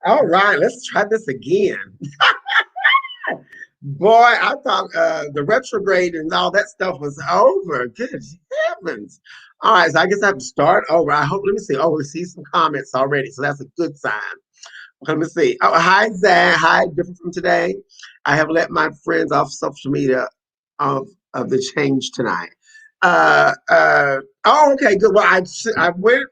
All right, let's try this again. Boy, I thought the retrograde and all that stuff was over. Good heavens. All right, so I guess I have to start over. I hope, let me see. Oh, we see some comments already, so that's a good sign. Let me see. Oh, hi, Zach. Hi, different from today. I have let my friends off social media of the change tonight. Oh, okay, good. Well, I went,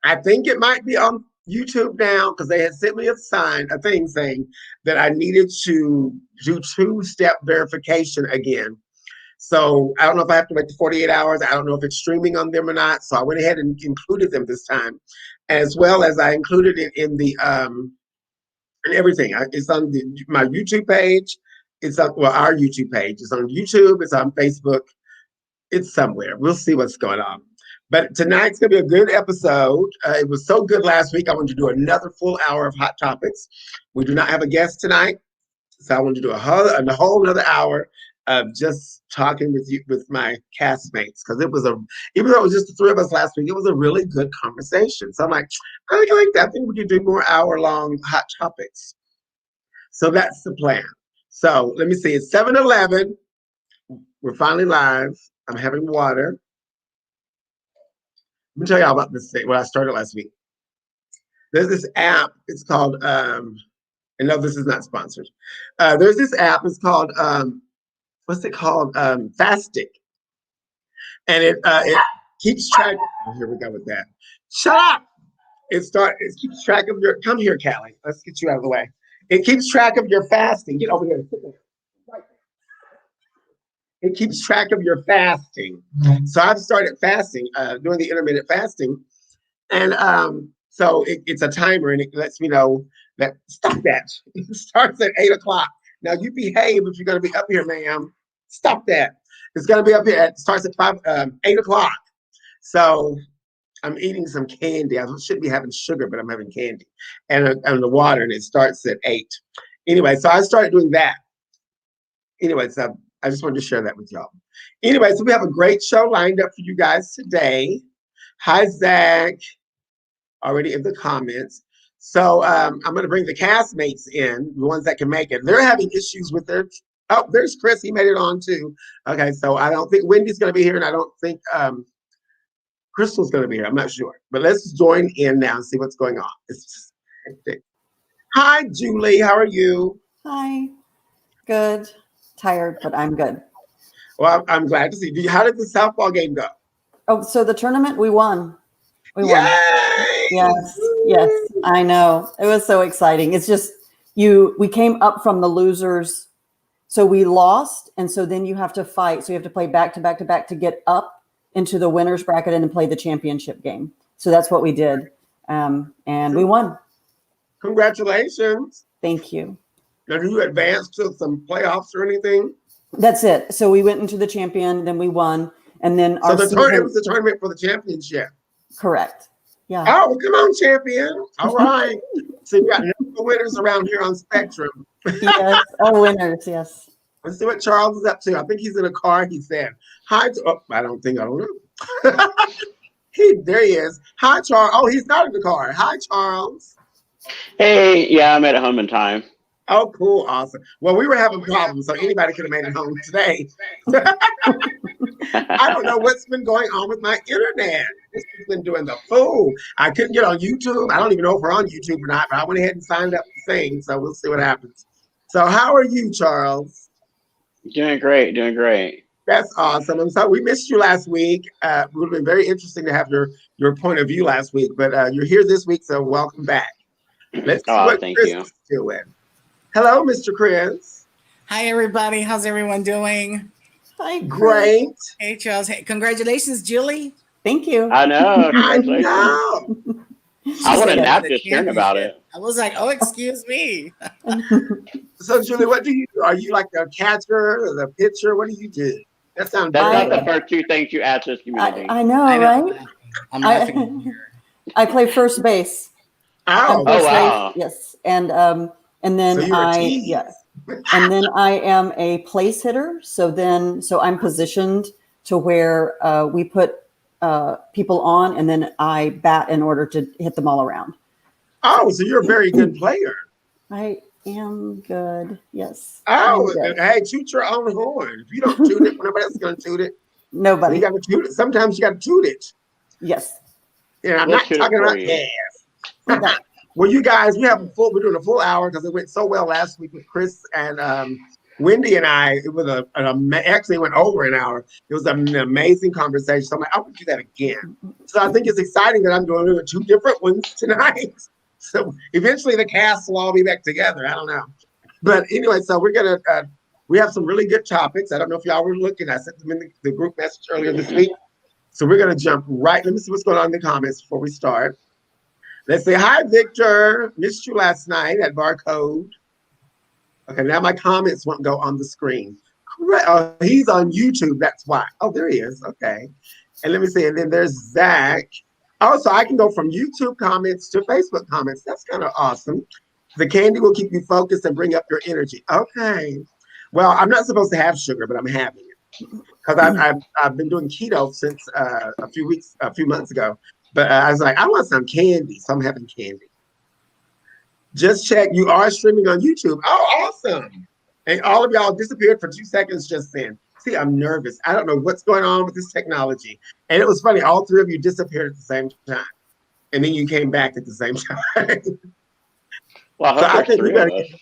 I think it might be on YouTube now because they had sent me a thing saying that I needed to do two-step verification again. So I don't know if I have to wait the 48 hours. I don't know if it's streaming on them or not. So I went ahead and included them this time, as well as I included it in the and everything. It's on my YouTube page. It's on, well, our YouTube page. It's on YouTube. It's on Facebook. It's somewhere. We'll see what's going on. But tonight's going to be a good episode. It was so good last week. I want to do another full hour of Hot Topics. We do not have a guest tonight, so I want to do a whole another hour of just talking with my castmates, because it was even though it was just the three of us last week, it was a really good conversation. So I'm like, I really like that. I think we can do more hour-long Hot Topics. So that's the plan. So let me see. It's 7:11. We're finally live. I'm having water. Let me tell y'all about this thing, what I started last week. There's this app, it's called, and no, this is not sponsored. There's this app, it's called, what's it called? Fastic. And it keeps track, oh, here we go with that. Shut up! It keeps track of your, come here, Callie. Let's get you out of the way. It keeps track of your fasting. Get over here, sit there. It keeps track of your fasting. So I've started fasting, doing the intermittent fasting. And so it's a timer, and it lets me know that, stop that. It starts at 8 o'clock. Now you behave if you're gonna be up here, ma'am. Stop that. It's gonna be up here, it starts at 8 o'clock. So I'm eating some candy. I shouldn't be having sugar, but I'm having candy. And the water, and it starts at 8. Anyway, so I started doing that. Anyway, so I just wanted to share that with y'all. Anyway, so we have a great show lined up for you guys today. Hi, Zach, already in the comments. So I'm going to bring the castmates in, the ones that can make it. They're having issues with their, oh, there's Chris. He made it on too. Okay, so I don't think Wendy's going to be here, and I don't think Crystal's going to be here. I'm not sure. But let's join in now and see what's going on. It's just hectic. Hi, Julie. How are you? Hi. Good. Tired, but I'm good. Well, I'm glad to see you. How did the softball game go? Oh, so the tournament, we won. We Yay! won. Yes, I know. It was so exciting. It's just we came up from the losers So we lost, and so then you have to fight. So you have to play back to back to back to get up into the winners bracket and then play the championship game. So that's what we did, and we won. Congratulations! Thank you. Now, do you advance to some playoffs or anything? That's it. So we went into the champion, then we won, and then So our it season. was the tournament for the championship. Correct. Yeah. Oh, well, come on, champion! All right. So you got no winners around here on Spectrum. Yes. Oh, winners. Yes. Let's see what Charles is up to. I think he's in a car. He said, "Hi." I don't know. There he is. Hi, Charles. Oh, he's not in the car. Hi, Charles. Hey, yeah, I'm at home in time. Oh, cool. Awesome. Well, we were having problems, so anybody could have made it home today. I don't know what's been going on with my internet. It's been doing the fool. I couldn't get on YouTube. I don't even know if we're on YouTube or not, but I went ahead and signed up to sing, so we'll see what happens. So how are you, Charles? Doing great, doing great. That's awesome. And so we missed you last week. It would have been very interesting to have your point of view last week, but you're here this week, so welcome back. Let's see what thank Chris you. is doing. Hello, Mr. Chris. Hi, everybody. How's everyone doing? Hi, Great. Hey, Charles. Hey, congratulations, Julie. Thank you. I know. I Congratulations. know. I want a said nap the just hearing about it. championship. I was like, oh, excuse me. So, Julie, what do you do? Are you like the catcher or the pitcher? What do you do? That sounds That's not bad. the first two things you ask this community. I know, I know. right? I'm laughing here. I play first base. Oh, First wow. base, yes, and then So you're a tease. yes, and then I am a place hitter. So I'm positioned to where we put people on, and then I bat in order to hit them all around. oh, so you're a very good player. I am good. Yes. Oh, I'm good. hey, toot your own horn. If you don't toot it, nobody else is going to toot it. So Nobody. you got to toot it. Sometimes you got to toot it. Yes. And I'm We'll not toot it talking for about you. gas. Well, you guys, we're doing a full hour because it went so well last week with Chris and Wendy and I. It was actually it went over an hour. It was an amazing conversation. So I'm like, I want to do that again. So I think it's exciting that I'm doing two different ones tonight. So eventually the cast will all be back together. I don't know. But anyway, so we're going to, we have some really good topics. I don't know if y'all were looking. I sent them in the group message earlier this week. So we're going to jump right. Let me see what's going on in the comments before we start. Let's say, hi, Victor. Missed you last night at Barcode. Okay, now my comments won't go on the screen. Correct. Oh, he's on YouTube. That's why. Oh, there he is. Okay. And let me see. And then there's Zach. Oh, so I can go from YouTube comments to Facebook comments. That's kind of awesome. The candy will keep you focused and bring up your energy. Okay. Well, I'm not supposed to have sugar, but I'm having it because I've been doing keto since a few months ago. But I was like, I want some candy, so I'm having candy. Just check. You are streaming on YouTube. Oh, awesome. And all of y'all disappeared for 2 seconds just then. See, I'm nervous. I don't know what's going on with this technology. And it was funny. All three of you disappeared at the same time. And then you came back at the same time. Well, So I I hope think there's we three of better. us.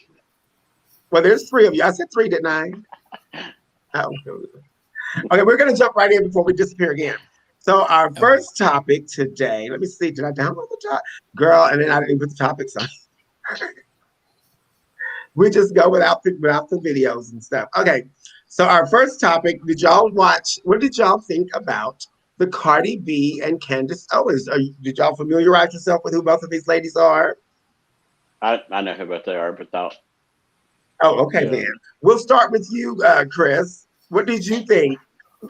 Well, there's three of you. I said three, didn't I? Oh. Okay, we're going to jump right in before we disappear again. So our first topic today, let me see, did I download the top? Girl, and then I didn't put the topics on. We just go without the videos and stuff. Okay, so our first topic, what did y'all think about the Cardi B and Candace Owens? Did y'all familiarize yourself with who both of these ladies are? I know who both they are, but that. Oh, okay, Yeah. then. We'll start with you, Chris. What did you think?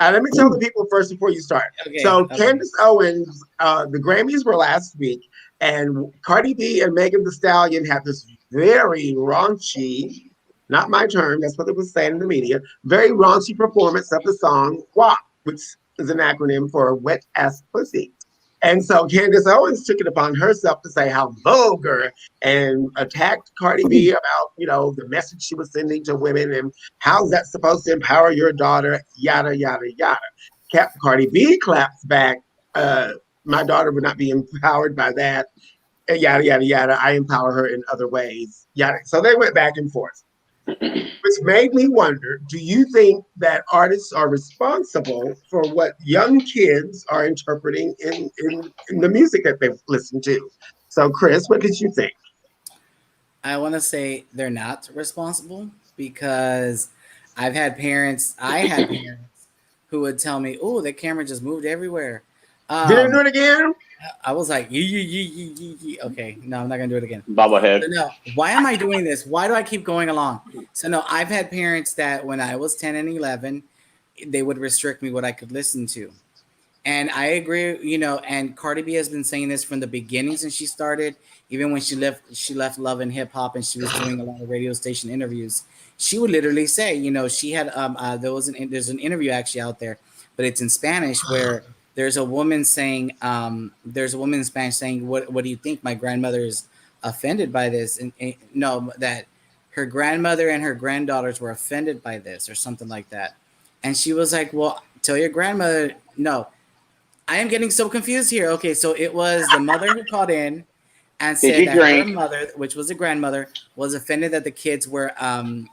Let me tell the people first before you start. Okay, So okay. Candace Owens, the Grammys were last week, and Cardi B and Megan Thee Stallion had this very raunchy, not my term, that's what it was saying in the media, very raunchy performance of the song WAP, which is an acronym for Wet Ass Pussy. And so Candace Owens took it upon herself to say how vulgar and attacked Cardi B about, the message she was sending to women and how's that supposed to empower your daughter, yada, yada, yada. Cardi B claps back, my daughter would not be empowered by that, yada, yada, yada. I empower her in other ways, yada. So they went back and forth. Which made me wonder, do you think that artists are responsible for what young kids are interpreting in the music that they've listened to? So, Chris, what did you think? I want to say they're not responsible because I had parents who would tell me, "Oh, the camera just moved everywhere." Didn't do it again? I was like, okay, no, I'm not gonna do it again. Bobblehead. So no, why am I doing this? Why do I keep going along? So no, I've had parents that when I was 10 and 11, they would restrict me what I could listen to. And I agree, and Cardi B has been saying this from the beginning since she started, even when she left Love and Hip Hop and she was doing a lot of radio station interviews. She would literally say, she had there's an interview actually out there, but it's in Spanish where there's a woman saying, in Spanish saying, what do you think? My grandmother is offended by this, and no, that her grandmother and her granddaughters were offended by this or something like that. And she was like, well, tell your grandmother. No, I am getting so confused here. Okay, so it was the mother who called in and said that her mother, which was the grandmother, was offended that the kids were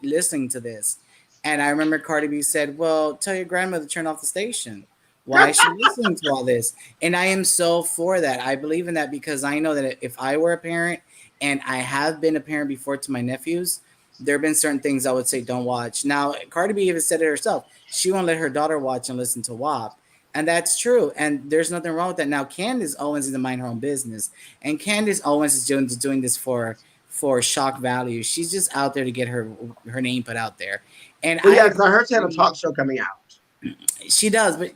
listening to this. And I remember Cardi B said, well, tell your grandmother to turn off the station. Why is she listening to all this? And I am so for that. I believe in that because I know that if I were a parent, and I have been a parent before to my nephews, there have been certain things I would say don't watch. Now, Cardi B even said it herself. She won't let her daughter watch and listen to WAP. And that's true. And there's nothing wrong with that. Now, Candace Owens is to mind her own business. And Candace Owens is doing this for shock value. She's just out there to get her name put out there. And well, yeah, because I heard she had a talk show coming out. She does, but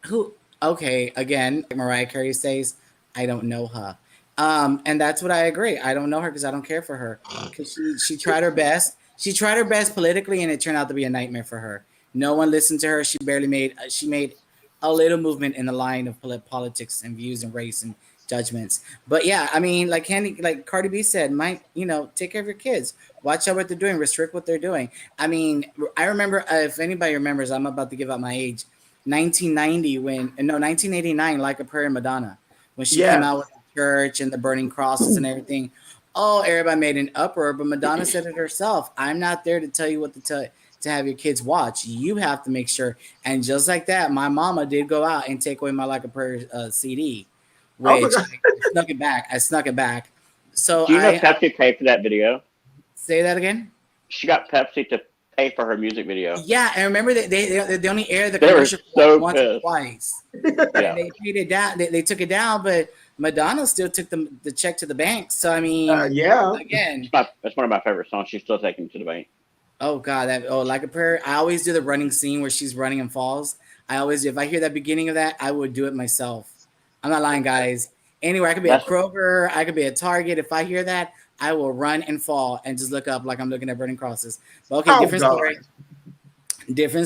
who? Okay, again, like Mariah Carey says, I don't know her. And that's what I agree. I don't know her because I don't care for her. Because she tried her best. She tried her best politically, and it turned out to be a nightmare for her. No one listened to her. She made a little movement in the line of politics and views and race and judgments. But yeah, I mean, like Cardi B said, take care of your kids. Watch out what they're doing. Restrict what they're doing. I mean, I remember, if anybody remembers, I'm about to give out my age. 1989, Like a Prayer, Madonna, when she came out with the church and the burning crosses and everything. Oh, everybody made an uproar, but Madonna said it herself. I'm not there to tell you what to have your kids watch. You have to make sure. And just like that, my mama did go out and take away my Like a Prayer CD, which I snuck it back. So do you know Pepsi paid for that video? Say that again. She got Pepsi to pay for her music video. Yeah, and remember that they only aired the commercial once or twice. Yeah. They paid it down. They took it down, but Madonna still took the check to the bank. So I mean, again, that's one of my favorite songs. She's still taking it to the bank. Oh God, Like a Prayer. I always do the running scene where she's running and falls. I always do. If I hear that beginning of that, I would do it myself. I'm not lying, guys. Anywhere, I could be at Kroger, I could be at Target. If I hear that, I will run and fall and just look up like I'm looking at burning crosses. But okay, different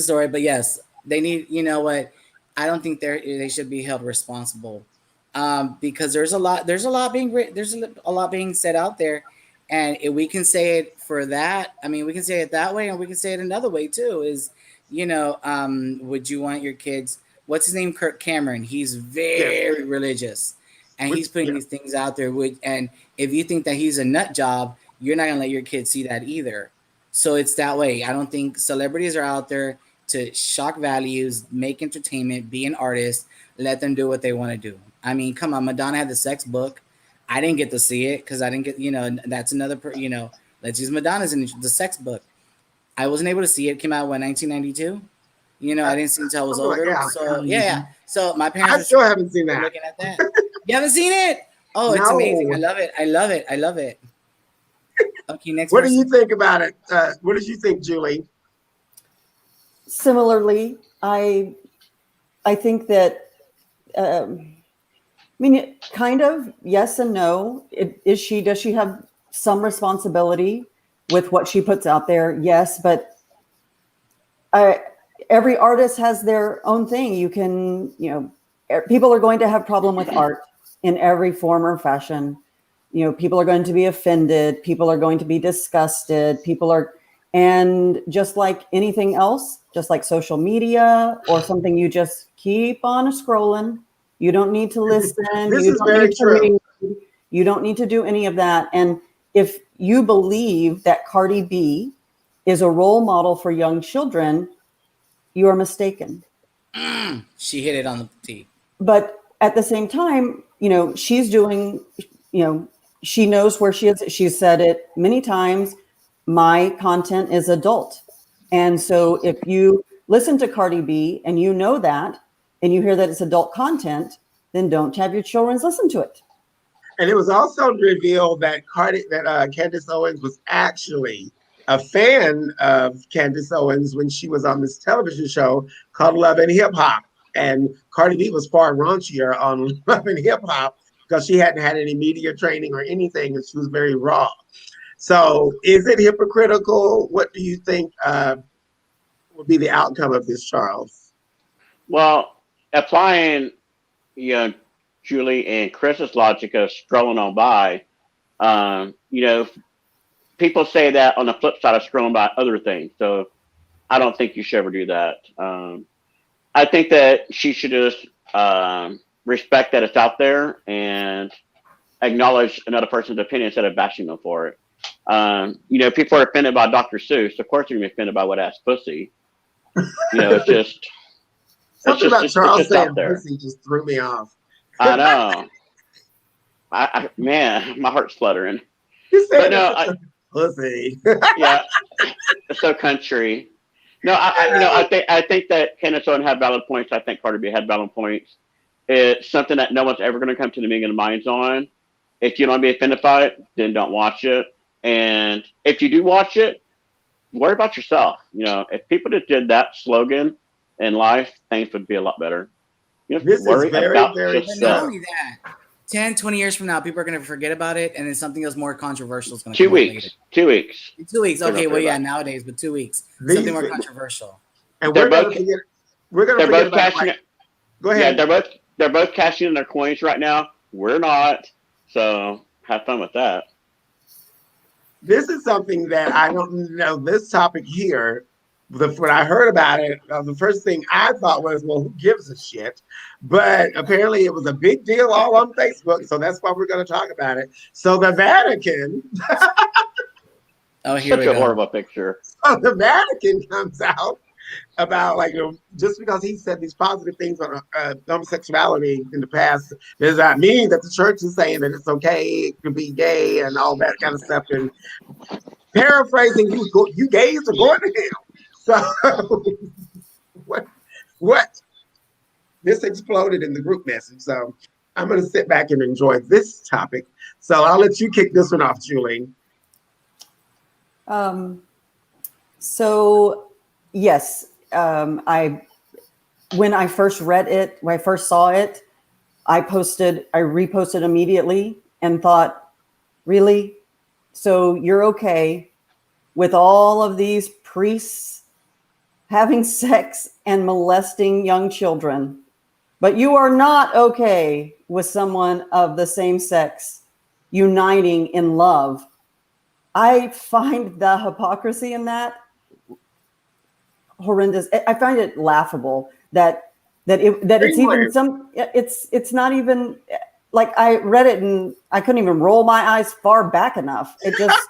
story. But yes, they need. You know what? I don't think they should be held responsible because there's a lot being said out there. And if we can say it for that, I mean, we can say it that way, and we can say it another way too. Is would you want your kids? What's his name? Kirk Cameron. He's very religious, and he's putting these things out there. And if you think that he's a nut job, you're not gonna let your kids see that either. So it's that way. I don't think celebrities are out there to shock values, make entertainment, be an artist. Let them do what they want to do. I mean, come on, Madonna had the sex book. I didn't get to see it because I didn't get, that's another, let's use Madonna's in the sex book. I wasn't able to see it. It came out in 1992. I didn't see it until I was older. So yeah. So my parents. I still haven't seen that. Looking at that. You haven't seen it? Oh, it's amazing. I love it. Okay, next. What do you think about it? What did you think, Julie? Similarly, I think that. I mean, kind of yes and no. Does she have some responsibility with what she puts out there? Yes, but every artist has their own thing. You can, people are going to have problem with art in every form or fashion. People are going to be offended. People are going to be disgusted. And just like anything else, just like social media or something, you just keep on scrolling. You don't need to listen. This is very true. You don't need to do any of that. And if you believe that Cardi B is a role model for young children, you are mistaken. She hit it on the tee. But at the same time, she's doing, she knows where she is. She's said it many times. My content is adult. And so if you listen to Cardi B and you know that, and you hear that it's adult content, then don't have your children listen to it. And it was also revealed that Candace Owens was actually a fan of Candace Owens when she was on this television show called Love and Hip Hop. And Cardi B was far raunchier on Love and Hip Hop because she hadn't had any media training or anything, and she was very raw. So is it hypocritical? What do you think will be the outcome of this, Charles? Well, applying, you know, Julie and Chris's logic of scrolling on by, you know, people say that on the flip side of scrolling by other things. So I don't think you should ever do that. I think that she should just respect that it's out there and acknowledge another person's opinion instead of bashing them for it. You know, people are offended by Dr. Seuss. Of course, they're gonna be offended by wet ass pussy. You know, it's just Something about Charles saying there. pussy just threw me off. I know. Man, my heart's fluttering. You said no, pussy. Yeah, it's so country. No, I think that Candace Owens had valid points. I think Cardi B had valid points. It's something that no one's ever going to come to the meeting of the minds on. If you don't want to be offended by it, then don't watch it. And if you do watch it, worry about yourself. You know, if people just did that slogan in life, things would be a lot better. You know, This is very, very But yourself. not only that, 10, 20 years from now, people are going to forget about it, and then something else more controversial is going to 2 come out weeks. later. 2 weeks. 2 weeks. They're Okay, not well, yeah, about it. nowadays, but 2 weeks. These Something more things- controversial. And They're we're going both- to forget. We're going to They're forget both about cashing like, it. Go Yeah, ahead. they're both cashing in their coins right now. We're not. So have fun with that. This is something that I don't know. This topic here, when I heard about it, the first thing I thought was, well, who gives a shit? But apparently it was a big deal all on Facebook. So that's why we're going to talk about it. So the Vatican, Oh, here we Such a go. horrible picture. the Vatican comes out about like, you know, just because he said these positive things on homosexuality in the past does not mean that the church is saying that it's okay to be gay and all that kind of stuff. And paraphrasing, you gays are going to hell. So what? This exploded in the group message. So I'm going to sit back and enjoy this topic. So I'll let you kick this one off, Julie. So yes, when I first read it, when I first saw it, I reposted immediately and thought, really? So you're okay with all of these priests having sex and molesting young children, but you are not okay with someone of the same sex uniting in love. I find the hypocrisy in that horrendous. I find it laughable that it's even it's not even like I read it and I couldn't even roll my eyes far back enough. It just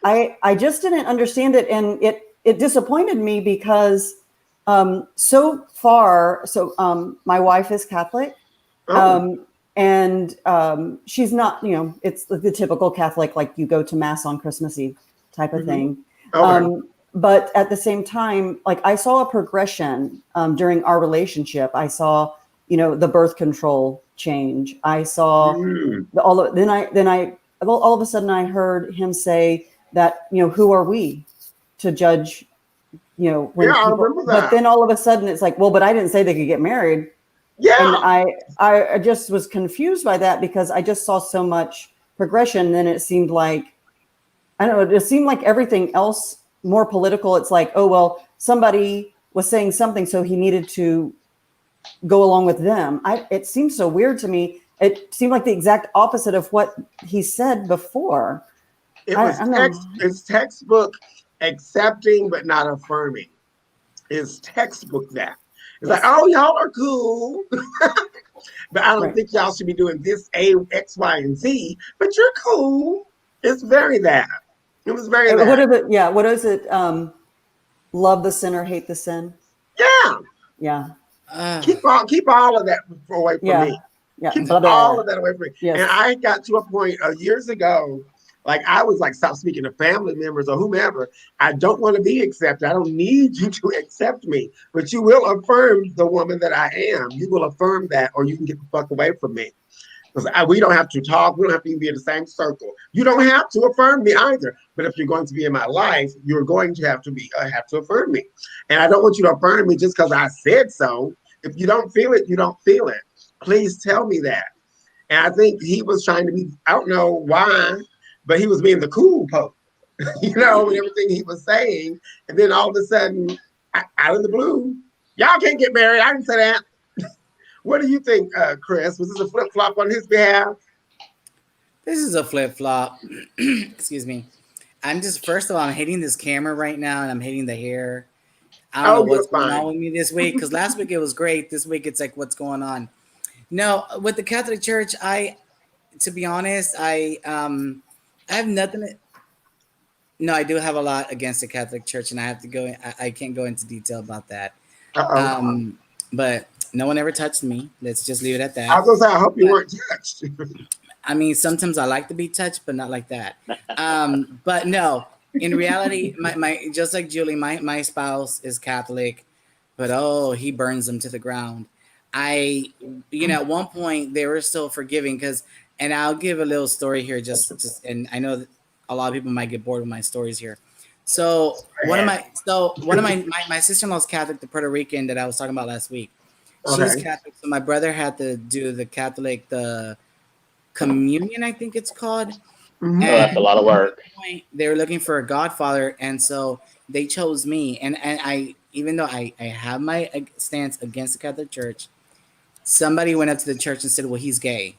I just didn't understand it, and it disappointed me because so far my wife is Catholic. And she's not, you know, it's the typical Catholic, like you go to mass on Christmas Eve type of thing. Okay. But at the same time, like I saw a progression during our relationship. I saw, you know, the birth control change. I saw all of a sudden I heard him say that, you know, who are we to judge, you know, when I remember that. But then all of a sudden it's like, well, but I didn't say they could get married. Yeah. And I just was confused by that because I just saw so much progression. Then it seemed like, I don't know, it seemed like everything else more political. It's like, oh, well, somebody was saying something, so he needed to go along with them. It seems so weird to me. It seemed like the exact opposite of what he said before. It's textbook accepting but not affirming. It's textbook that. It's like, oh, y'all are cool. But I don't think y'all should be doing this X, Y, and Z. But you're cool. It's very that. It was very that. What is it? Love the sinner, hate the sin. Yeah. Yeah. Keep all of that away from me. Yeah. Keep all of that away from me. Yes. And I got to a point years ago Like I was like, stop speaking to family members or whomever. I don't want to be accepted. I don't need you to accept me, but you will affirm the woman that I am. You will affirm that, or you can get the fuck away from me. Because we don't have to talk. We don't have to even be in the same circle. You don't have to affirm me either. But if you're going to be in my life, you're going to have to affirm me. And I don't want you to affirm me just because I said so. If you don't feel it, you don't feel it. Please tell me that. And I think he was trying to be, I don't know why, but he was being the cool pope, with everything he was saying. And then all of a sudden, out of the blue, y'all can't get married. I didn't say that. What do you think, Chris? Was this a flip flop on his behalf? This is a flip flop. Excuse me. First of all, I'm hating this camera right now, and I'm hating the hair. I don't know what's going on with me this week, because last week it was great. This week it's like, what's going on? No, with the Catholic Church, to be honest, I have nothing. No, I do have a lot against the Catholic Church, and I have to go. I can't go into detail about that. But no one ever touched me. Let's just leave it at that. I was gonna say, I hope you weren't touched. I mean, sometimes I like to be touched, but not like that. But no, in reality, my just like Julie, my spouse is Catholic, but he burns them to the ground. At one point they were still forgiving and I'll give a little story here, and I know that a lot of people might get bored with my stories here. So one of my sister-in-law's Catholic, the Puerto Rican that I was talking about last week. She's Catholic, so my brother had to do the communion, I think it's called. Mm-hmm. That's a lot of work. They were looking for a godfather, and so they chose me. And I, even though I have my stance against the Catholic Church, somebody went up to the church and said, "Well, he's gay."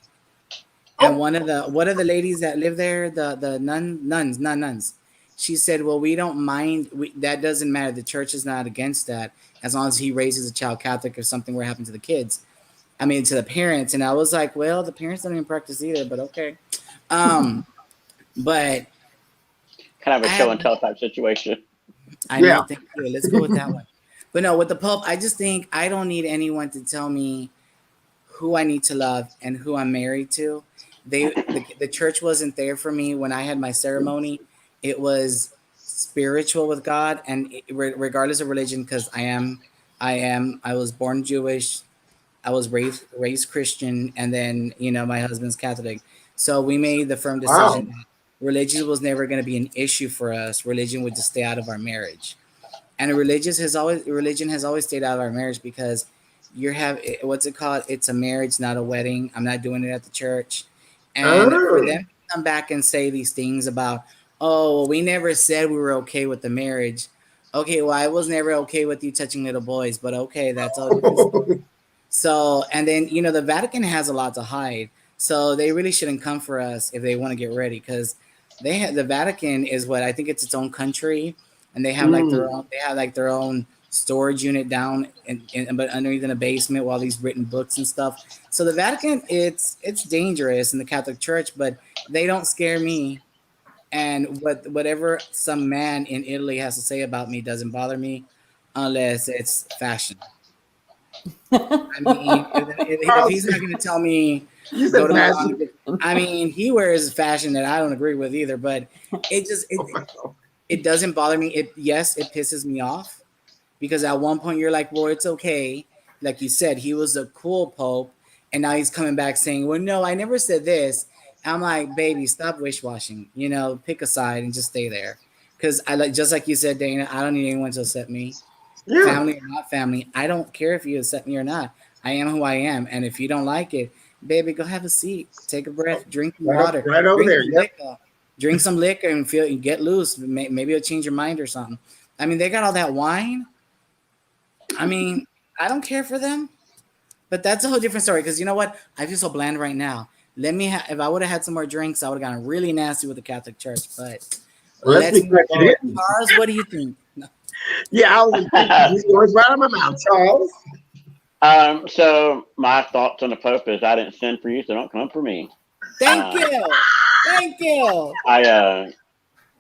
And one of the ladies that live there, the nuns, she said, "Well, we don't mind. That doesn't matter. The church is not against that, as long as he raises a child Catholic or something were to happen to the kids. I mean, to the parents." And I was like, "Well, the parents don't even practice either, but okay." But kind of a show and tell type situation. I know. Thank you. Let's go with that one. But no, with the Pope, I just think I don't need anyone to tell me who I need to love and who I'm married to. The church wasn't there for me when I had my ceremony. It was spiritual with God, and regardless of religion, because I was born Jewish, I was raised Christian, and then my husband's Catholic. So we made the firm decision that religion was never going to be an issue for us. Religion would just stay out of our marriage, and religion has always stayed out of our marriage because what's it called? It's a marriage, not a wedding. I'm not doing it at the church. And for them to come back and say these things about, we never said we were okay with the marriage. Okay, well, I was never okay with you touching little boys, but okay, that's all different story. So, and then, the Vatican has a lot to hide. So they really shouldn't come for us if they want to get ready, because the Vatican is what I think it's its own country, and they have their own storage unit down but underneath in a basement with all these written books and stuff. So the Vatican, it's dangerous in the Catholic Church, but they don't scare me. And whatever some man in Italy has to say about me doesn't bother me unless it's fashion. I mean, if he's not going to tell me, I mean, he wears fashion that I don't agree with either, but it doesn't bother me. It pisses me off, because at one point you're like, well, it's okay. Like you said, he was a cool pope, and now he's coming back saying, well, no, I never said this. I'm like, baby, stop wish-washing. Pick a side and just stay there. Because just like you said, Dana, I don't need anyone to accept me. Yeah. Family or not family, I don't care if you accept me or not. I am who I am, and if you don't like it, baby, go have a seat, take a breath, drink water, right over there. Drink some liquor and get loose. Maybe it'll change your mind or something. I mean, they got all that wine. I mean, I don't care for them, but that's a whole different story. Because you know what? I feel so bland right now. If I would have had some more drinks, I would have gotten really nasty with the Catholic Church. But let's Charles, what do you think? No. Yeah, yours right on my mouth, Charles. So my thoughts on the Pope is, I didn't sin for you, so don't come for me. Thank you.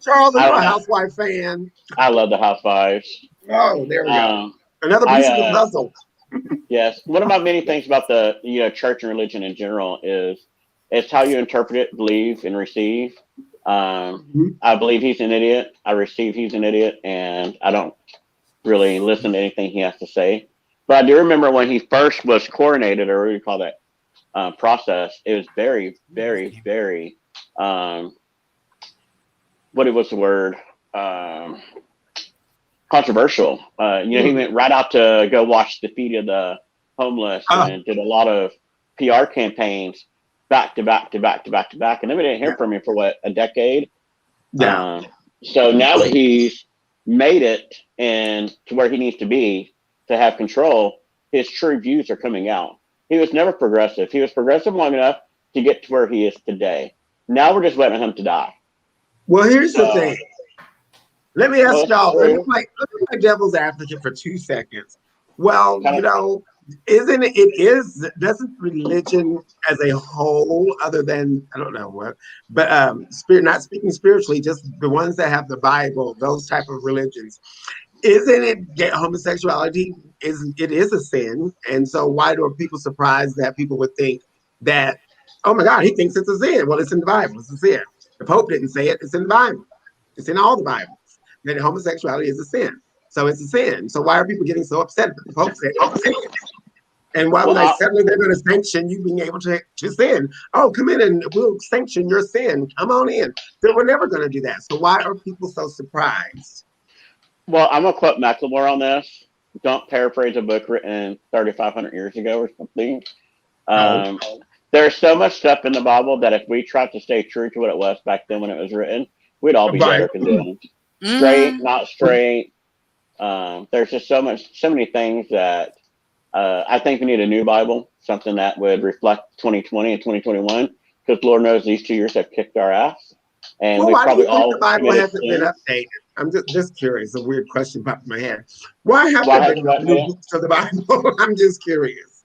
Charles, I'm a Housewife fan. I love the Housewives. Oh, there we go. Another piece of the puzzle. Yes, one of my many things about the church and religion in general is it's how you interpret it, believe, and receive. I believe he's an idiot. I receive he's an idiot, and I don't really listen to anything he has to say. But I do remember when he first was coronated, or what do you call that process? It was very, very, very. What was the word? Controversial. He went right out to go watch the feet of the homeless and did a lot of PR campaigns back to back to back to back to back, and then we didn't hear from him for a decade. Yeah. So now that he's made it and to where he needs to be to have control, his true views are coming out. He was never progressive. He was progressive long enough to get to where he is today. Now we're just waiting on him to die. Well, here's the thing. Let me ask y'all, let me play devil's advocate for 2 seconds. Well, doesn't religion as a whole, other than, I don't know what, but not speaking spiritually, just the ones that have the Bible, those type of religions, isn't it homosexuality is a sin? And so why are people surprised that people would think that, oh my God, he thinks it's a sin? Well, it's in the Bible, it's a sin. The Pope didn't say it, it's in the Bible. It's in all the Bibles that homosexuality is a sin. So it's a sin. So why are people getting so upset that the Pope said it's a sin? And why would suddenly they're going to sanction you being able to sin? Oh, come in and we'll sanction your sin. Come on in. So we're never going to do that. So why are people so surprised? Well, I'm going to quote Macklemore on this. Don't paraphrase a book written 3,500 years ago or something. There's so much stuff in the Bible that if we tried to stay true to what it was back then when it was written, we'd all be better condemned. Straight, not straight. There's just so many things that I think we need a new Bible, something that would reflect 2020 and 2021, because Lord knows these 2 years have kicked our ass. And well, we probably all the Bible hasn't been updated? I'm just curious. A weird question popped in my head. Why have there been no new books of the Bible? I'm just curious.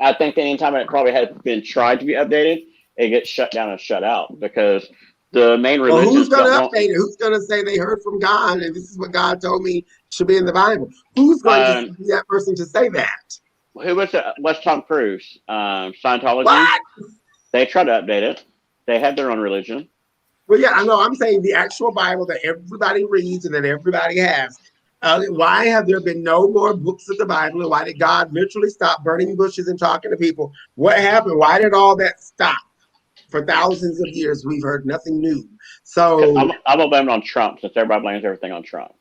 I think anytime it probably has been tried to be updated, it gets shut down and shut out because the main religion. Well, who's going to update it? Who's going to say they heard from God and this is what God told me should be in the Bible? Who's going to be that person to say that? Who was it? Was Tom Cruise? Scientology. What? They tried to update it. They had their own religion. Well, yeah, I know. I'm saying the actual Bible that everybody reads and that everybody has. Why have there been no more books of the Bible? And why did God literally stop burning bushes and talking to people? What happened? Why did all that stop? For thousands of years, we've heard nothing new. So I'm gonna blame it on Trump since everybody blames everything on Trump.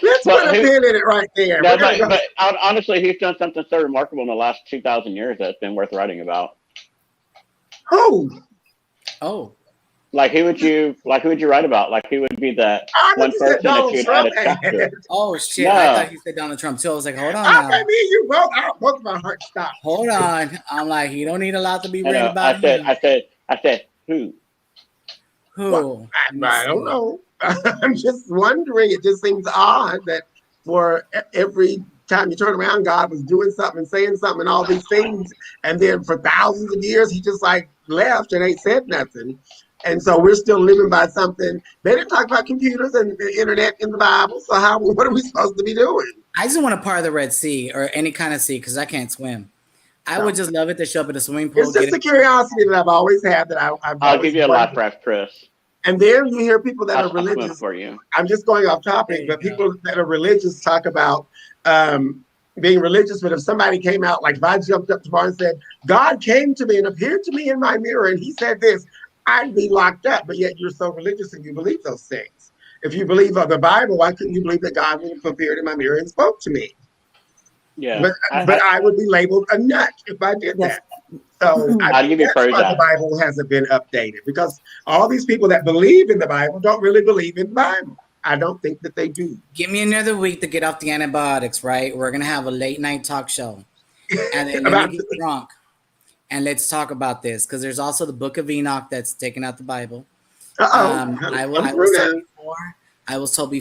Let's put a pin in it right there. No, but honestly, he's done something so remarkable in the last 2,000 years that's been worth writing about. Oh. Like who would you write about? Like who would be that one person that you'd add a chapter? Oh shit! No. I thought you said Donald Trump too. I was like, hold on now. I mean, you both of my heart stopped. Hold on. I'm like, you don't need a lot to be written about. I said who? Who? Well, I don't know. I'm just wondering. It just seems odd that for every time you turn around, God was doing something and saying something and all these things, and then for thousands of years, he just like left and ain't said nothing. And so we're still living by something. They didn't talk about computers and the internet in the Bible. So what are we supposed to be doing? I just want to part of the Red Sea or any kind of sea because I can't swim. I would just love it to show up at a swimming pool. It's just a curiosity that I've always had that I'll give you a life raft, Chris. And then you hear people that are religious. For you. I'm just going off topic, but people that are religious talk about being religious. But if somebody came out, like if I jumped up tomorrow and said, God came to me and appeared to me in my mirror and he said this, I'd be locked up, but yet you're so religious and you believe those things. If you believe of the Bible, why couldn't you believe that God appeared in my mirror and spoke to me? Yeah, but I would be labeled a nut if I did that. So I'll give you that's why the Bible hasn't been updated, because all these people that believe in the Bible don't really believe in the Bible. I don't think that they do. Give me another week to get off the antibiotics, right? We're gonna have a late night talk show, and then let me get drunk. And let's talk about this because there's also the Book of Enoch that's taken out the Bible. I was told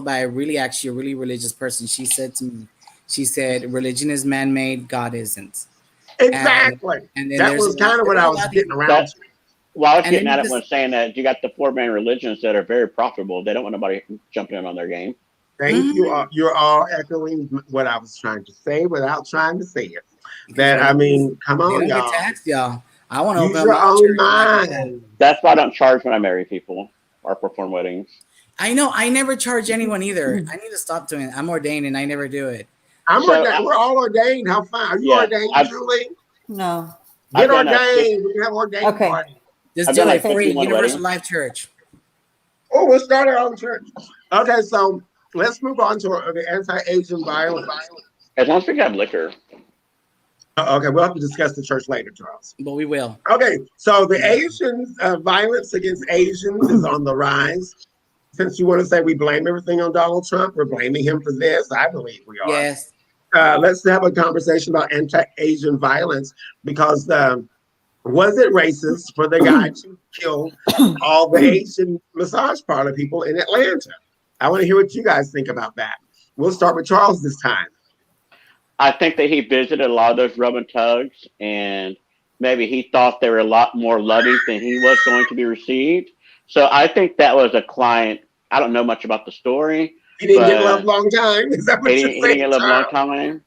by a really religious person. She said to me, religion is man-made, God isn't. Exactly. And then that was kind of what I was getting around to. Well, I was getting at it when saying that you got the 4-man religions that are very profitable. They don't want nobody jumping in on their game. Thank you. You're all echoing what I was trying to say without trying to say it. That I mean, come on, they don't y'all. get taxed, y'all. I want to Use open up your my own own church. Like that. mind. That's why I don't charge when I marry people or perform weddings. I know. I never charge anyone either. I need to stop doing it. I'm ordained and I never do it. I'm So ordained. We're all ordained. How fun. Are you yeah, ordained, Julie? No. Get I've done a ordained. We can have ordained Okay. party. Just I've do done it. like Free 51 Universal weddings. Life Church. Oh, we'll start our own church. Okay, so let's move on to the anti-Asian violence. As long as we can have liquor. Okay, we'll have to discuss the church later, Charles. But we will. Okay, so the Asian violence against Asians is on the rise. Since you want to say we blame everything on Donald Trump, we're blaming him for this. I believe we are. Yes. Let's have a conversation about anti-Asian violence because was it racist for the guy to kill all the Asian massage parlor people in Atlanta? I want to hear what you guys think about that. We'll start with Charles this time. I think that he visited a lot of those rub and tugs, and maybe he thought they were a lot more loving than he was going to be received. So I think that was a client. I don't know much about the story. He didn't get love long time. Is that what you're He saying? didn't get love a long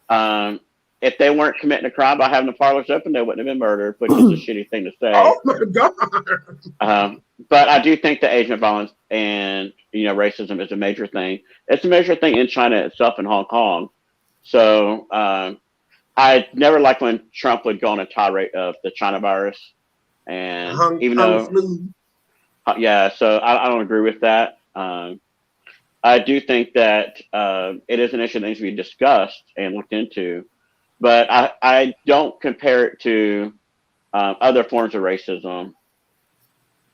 time. If they weren't committing a crime by having the parlors open, they wouldn't have been murdered, which is a shitty thing to say. Oh my God. But I do think that Asian violence and racism is a major thing. It's a major thing in China itself and Hong Kong. So I never liked when Trump would go on a tirade of the China virus, and so I don't agree with that. I do think that it is an issue that needs to be discussed and looked into, but I don't compare it to other forms of racism,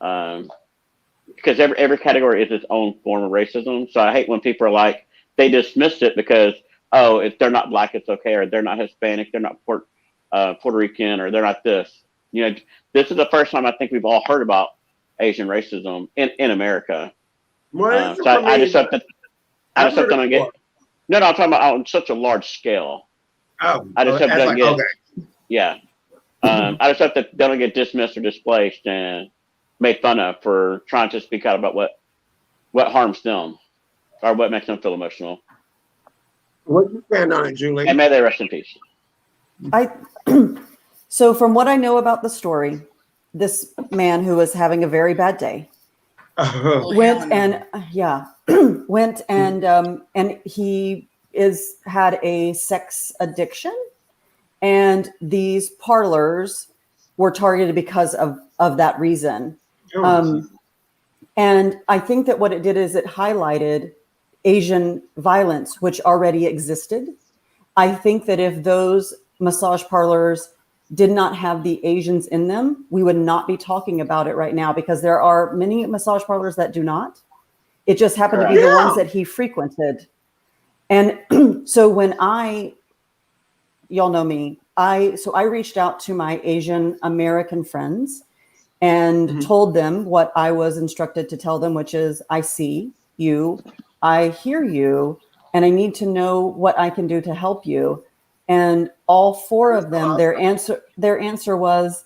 because every category is its own form of racism. So I hate when people are like, they dismiss it because, oh, if they're not black, it's okay, or they're not Hispanic, they're not Puerto Rican, or they're not this. This is the first time I think we've all heard about Asian racism in America. So I just hope that I'm talking about on such a large scale. Oh, I just hope it doesn't get. okay. Yeah, I just hope that they don't get dismissed or displaced and made fun of for trying to speak out about what harms them or what makes them feel emotional. What do you stand on it, Julie? And may they rest in peace. So from what I know about the story, this man who was having a very bad day went and he had a sex addiction, and these parlors were targeted because of that reason. And I think that what it did is it highlighted Asian violence, which already existed. I think that if those massage parlors did not have the Asians in them, we would not be talking about it right now, because there are many massage parlors that do not. It just happened to be the ones that he frequented. And so when y'all know me, I reached out to my Asian American friends and told them what I was instructed to tell them, which is, I see you, I hear you, and I need to know what I can do to help you. And all four of them, their answer was,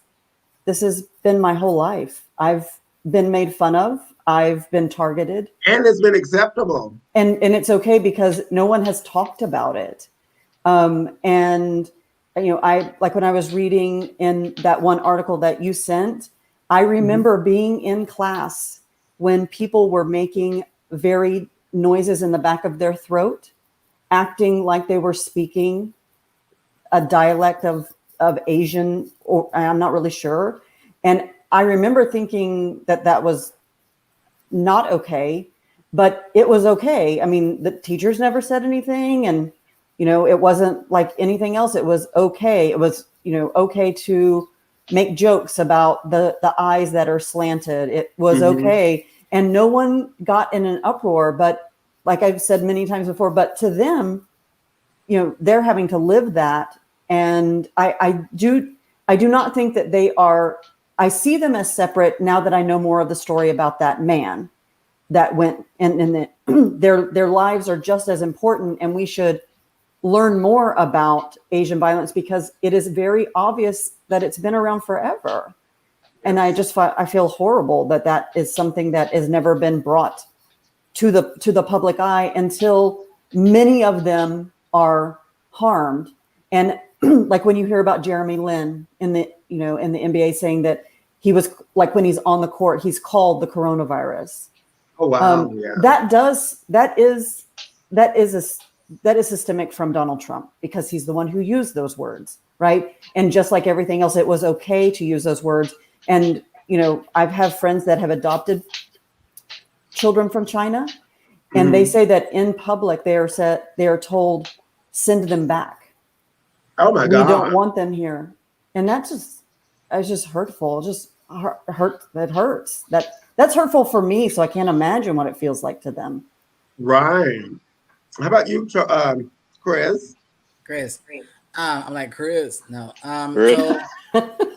this has been my whole life. I've been made fun of. I've been targeted. And it's been acceptable. And it's okay because no one has talked about it. And I, like when I was reading in that one article that you sent, I remember being in class when people were making varied noises in the back of their throat, acting like they were speaking a dialect of Asian, or I'm not really sure. And I remember thinking that was not okay, but it was okay. I mean, the teachers never said anything, and it wasn't like anything else. It was okay. It was okay to make jokes about the eyes that are slanted. It was okay, and no one got in an uproar. But like I've said many times before, but to them, they're having to live that. And I do not think that they are, I see them as separate now that I know more of the story about that man that went, and their lives are just as important. And we should learn more about Asian violence because it is very obvious that it's been around forever. And I feel horrible that is something that has never been brought to the public eye until many of them are harmed. And like when you hear about Jeremy Lin in the in the NBA saying that he was like, when he's on the court, he's called the coronavirus. Oh wow! Yeah. That is systemic from Donald Trump, because he's the one who used those words, right? And just like everything else, it was okay to use those words. And I've have friends that have adopted children from China, and they say that in public they are told, send them back. Oh my God! We don't want them here, and it's just hurtful. Just that hurts. That's hurtful for me. So I can't imagine what it feels like to them. Right. How about you, Chris? Chris. I'm like, Chris. No. Chris. So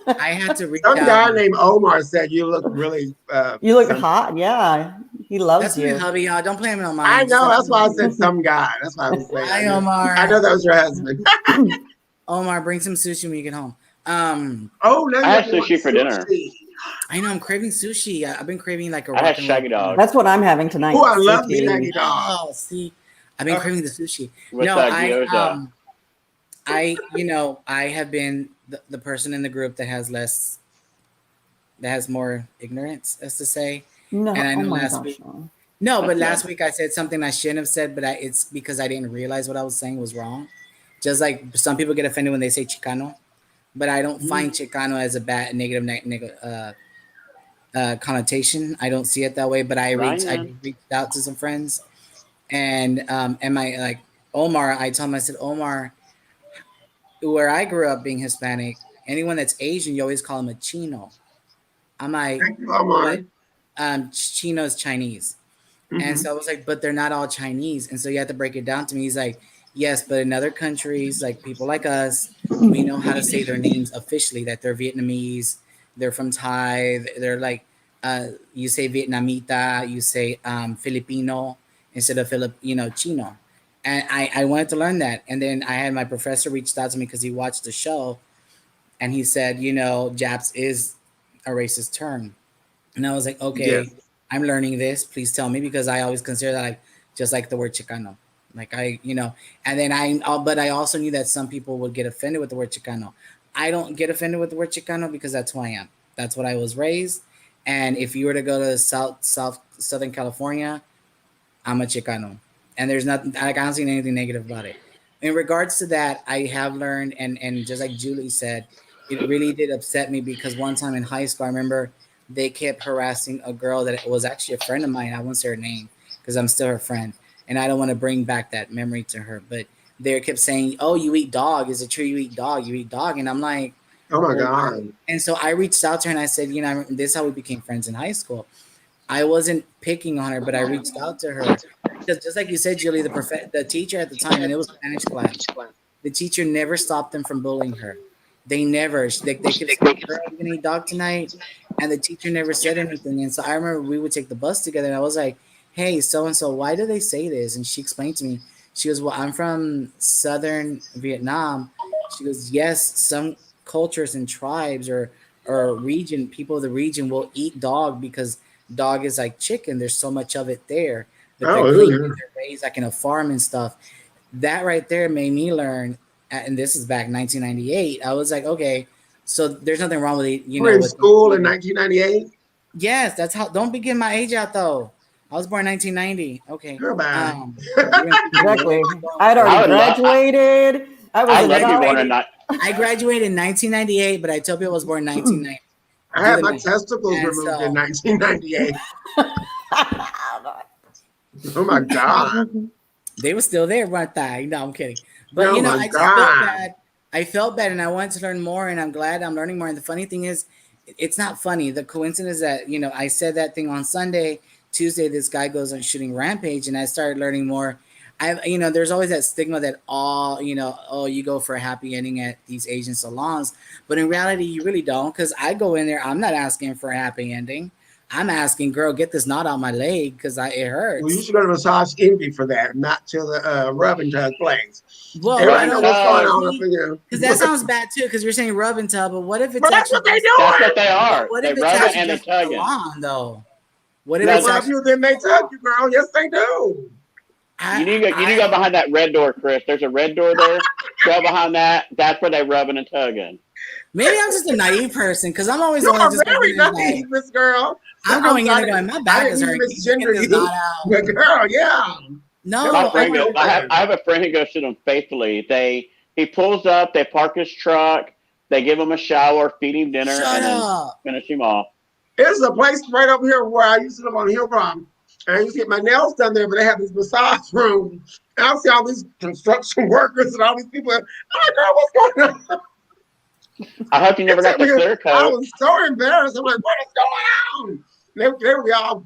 I had to reach Some out. guy named Omar said you look really. You look hot. Yeah, he loves That's you. me, hubby. Y'all don't play him on mine. I know. That's why I said some guy. That's why I was saying. Hi, Omar. I know that was your husband. Omar, bring some sushi when you get home. Oh, no, I had sushi for dinner. I know I'm craving sushi. I've been craving like a. I had shaggy dog. That's what I'm having tonight. Oh, I love sushi. shaggy dog. Oh, see, I've been craving the sushi. With No, gyoza. I have been the person in the group that has more ignorance, as to say. No, And I know my last gosh, week- no. No, but Okay. last week I said something I shouldn't have said, but it's because I didn't realize what I was saying was wrong. Just like some people get offended when they say Chicano, but I don't find Chicano as a bad negative connotation. I don't see it that way. But I reached out to some friends, and my like Omar, I told him, I said, Omar, where I grew up being Hispanic, anyone that's Asian, you always call them a Chino. I'm like, Thank you, Omar. what? Chino is Chinese. And so I was like, but they're not all Chinese. And so you have to break it down to me. He's like, yes, but in other countries, like people like us, we know how to say their names officially, that they're Vietnamese, they're from Thai, they're like, you say Vietnamita, you say Filipino instead of Chino. And I wanted to learn that. And then I had my professor reached out to me because he watched the show. And he said, Japs is a racist term. And I was like, okay, Yes. I'm learning this. Please tell me, because I always consider that like just like the word Chicano. Like and then but I also knew that some people would get offended with the word Chicano. I don't get offended with the word Chicano because that's who I am. That's what I was raised. And if you were to go to Southern California, I'm a Chicano. And there's nothing, I don't see anything negative about it. In regards to that, I have learned, and just like Julie said, it really did upset me because one time in high school, I remember they kept harassing a girl that was actually a friend of mine. I won't say her name because I'm still her friend. And I don't want to bring back that memory to her. But they kept saying, oh, you eat dog. Is it true you eat dog? You eat dog. And I'm like, Oh my God. And so I reached out to her and I said, this is how we became friends in high school. I wasn't picking on her, but I reached out to her. Because just like you said, Julie, the teacher at the time, and it was Spanish class, the teacher never stopped them from bullying her. They never. They could say, girl, you gonna eat dog tonight? And the teacher never said anything. And so I remember we would take the bus together, and I was like, hey, so-and-so, why do they say this? And she explained to me. She goes, well, I'm from southern Vietnam. She goes, yes, some cultures and tribes or region, people of the region will eat dog because dog is like chicken. There's so much of it there. They're raised like in a farm and stuff. That right there made me learn, and this is back in 1998. I was like, okay, so there's nothing wrong with it. You were in school in 1998? Yes, that's how. Don't begin my age out though. I was born in 1990. Okay. Goodbye. Exactly. I'd already graduated. I graduated in 1998, but I told people I was born in 1990. I had my testicles removed in 1998. Oh my God. They were still there, weren't they? No, I'm kidding. But I felt bad and I wanted to learn more, and I'm glad I'm learning more. And the funny thing is, it's not funny. The coincidence that, I said that thing on Sunday, Tuesday, this guy goes on shooting Rampage, and I started learning more. There's always that stigma that you go for a happy ending at these Asian salons, but in reality, you really don't. Because I go in there, I'm not asking for a happy ending. I'm asking, girl, get this knot out my leg because it hurts. Well, you should go to Massage Envy for that, not to the rub and tug place. Well, I know what's going on. Because that sounds bad too. Because you're saying rub and tug, but what if it's that's what they do? That's what they are. What they if it's rub actually and just tug a salon, though? What if they it's rub actually... you, then they tug you, girl. Yes, they do. You need to go behind that red door, Chris. There's a red door there. Go behind that. That's where they rubbing and tugging. Maybe I'm just a naive person because I'm always You only are just very like, naive, Miss Girl. I'm going in sorry, there going, my I back didn't is mean to hurting. Just get misgender this you, knot out. but girl, yeah. No, My Come friend on, goes. come I on. have a friend who goes to them faithfully. He pulls up, they park his truck, they give him a shower, feed him dinner, shut and then up. finish him off. There's a place right over here where I used to live on Hillbrom. And I used to get my nails done there, but they have this massage room. And I see all these construction workers and all these people. I'm like, girl, what's going on? I hope you never got the clear I coat. was so embarrassed. I'm like, what is going on? They were all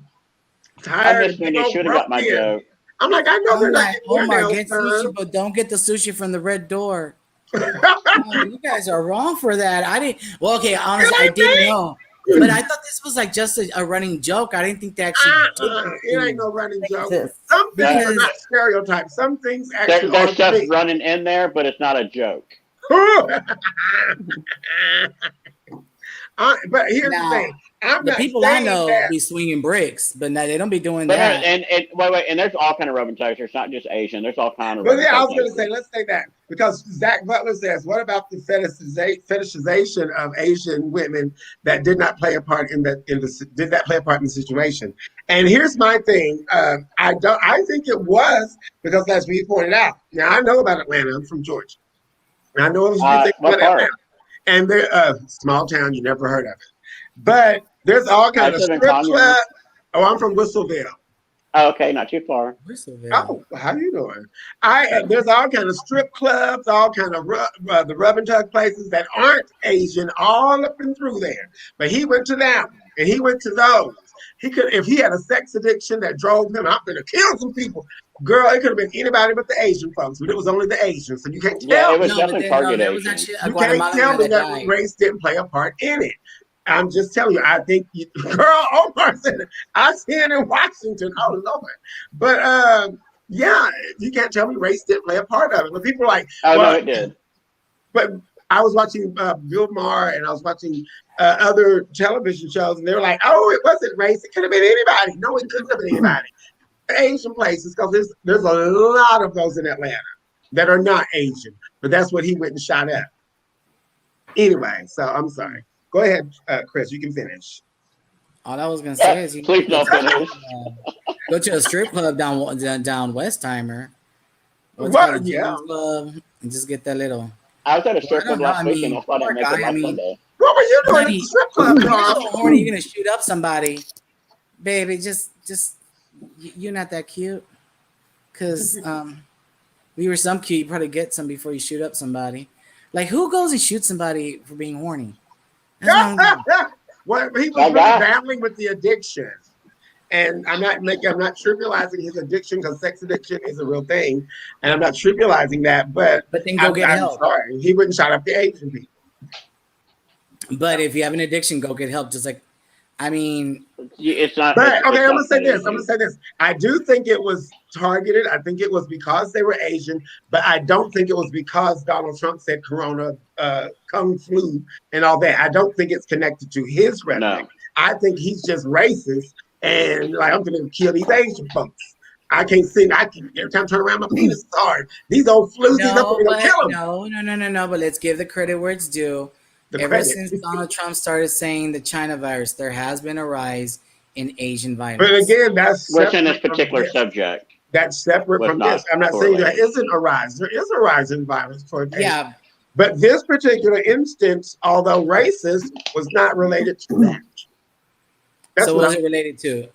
I tired missed and when big you old should have got broke my in. joke. I'm like, I know they're I'm not like, getting their Omar, nails get done. sushi, but don't get the sushi from the red door. Oh, you guys are wrong for that. I didn't. Well, okay, honestly, I didn't know, but I thought this was like just a running joke. I didn't think they actually did. It ain't no running joke. Exist. Some things are Because not stereotypes. Some things actually There's are stuff things. running in there, but it's not a joke. But here's the now thing. I'm the not people I saying know that. be swinging bricks, but now they don't be doing But that. and wait, and there's all kind of rub and tugs. It's not just Asian. There's all kind of. But Rub and yeah, I tug was going to say, places. let's say that because Zach Butler says, what about the fetishization of Asian women that did not play a part did not play a part in the situation? And here's my thing. I think it was because, as we pointed out, now I know about Atlanta. I'm from Georgia. And I know there's a few things What about part? Atlanta. And they're small town, you never heard of it. But there's all I kind of live in strip Conyers. club. Oh, I'm from Whistleville. Oh, okay, not too far. Oh, how you doing? There's all kind of strip clubs, all kind of the rub and tug places that aren't Asian, all up and through there. But he went to them, and he went to those. He could, if he had a sex addiction that drove him, I'm gonna kill some people. Girl, it could have been anybody but the Asian folks, but it was only the Asians. So you can't Yeah, tell it was me. No, but definitely then target there was Asian. actually a You can't Guatemalan tell guy me that that died. race didn't play a part in it. I'm just telling you, I think, girl, Omar said, I stand in Washington. Oh, Lord. But yeah, you can't tell me race didn't play a part of it. But people are like, Oh no, well, it did. but I was watching Bill Maher and I was watching other television shows, and they were like, oh, it wasn't race. It could have been anybody. No, it couldn't have been anybody. Asian places, because there's a lot of those in Atlanta that are not Asian. But that's what he went and shot up. Anyway, so I'm sorry. Go ahead, Chris. You can finish. All I was gonna say is you Please don't finish. go to a strip club down Westheimer. What's Well, called a yeah. Gentleman's Club, and just get that little. I was at a Well, I strip club don't know. last I weekend. mean, That's why I poor didn't make it guy. I last mean, Sunday. What were you doing at the honey, strip club, you're Tom? so horny. You're gonna shoot up somebody, baby. Just you're not that cute. Cause we were some cute. You probably get some before you shoot up somebody. Like who goes and shoots somebody for being horny? That's what I'm doing. Well, he was That really guy. battling with the addiction. And I'm not trivializing his addiction because sex addiction is a real thing. And I'm not trivializing that, but But then go get I'm help. sorry. He wouldn't shot up the Asian people. But if you have an addiction, go get help. Just like, I mean, It's not. But okay, it's I'm not gonna say this. I do think it was targeted. I think it was because they were Asian, but I don't think it was because Donald Trump said Corona, Kung Flu, and all that. I don't think it's connected to his rhetoric. No. I think he's just racist and like I'm gonna kill these Asian folks. I can't sing. I can every time I turn around, my penis is hard. These old floozies, I'm no, gonna but kill them. no. But let's give the credit where it's due. The Ever credit. since Donald Trump started saying the China virus, there has been a rise in Asian But violence. again, that's Which in this separate from particular this. subject That's separate was from not this. I'm not saying there correlated. isn't a rise. There is a rise in violence toward Asian. Yeah, But this particular instance, although racist, was not related to that. That's so what what was I'm it related to? him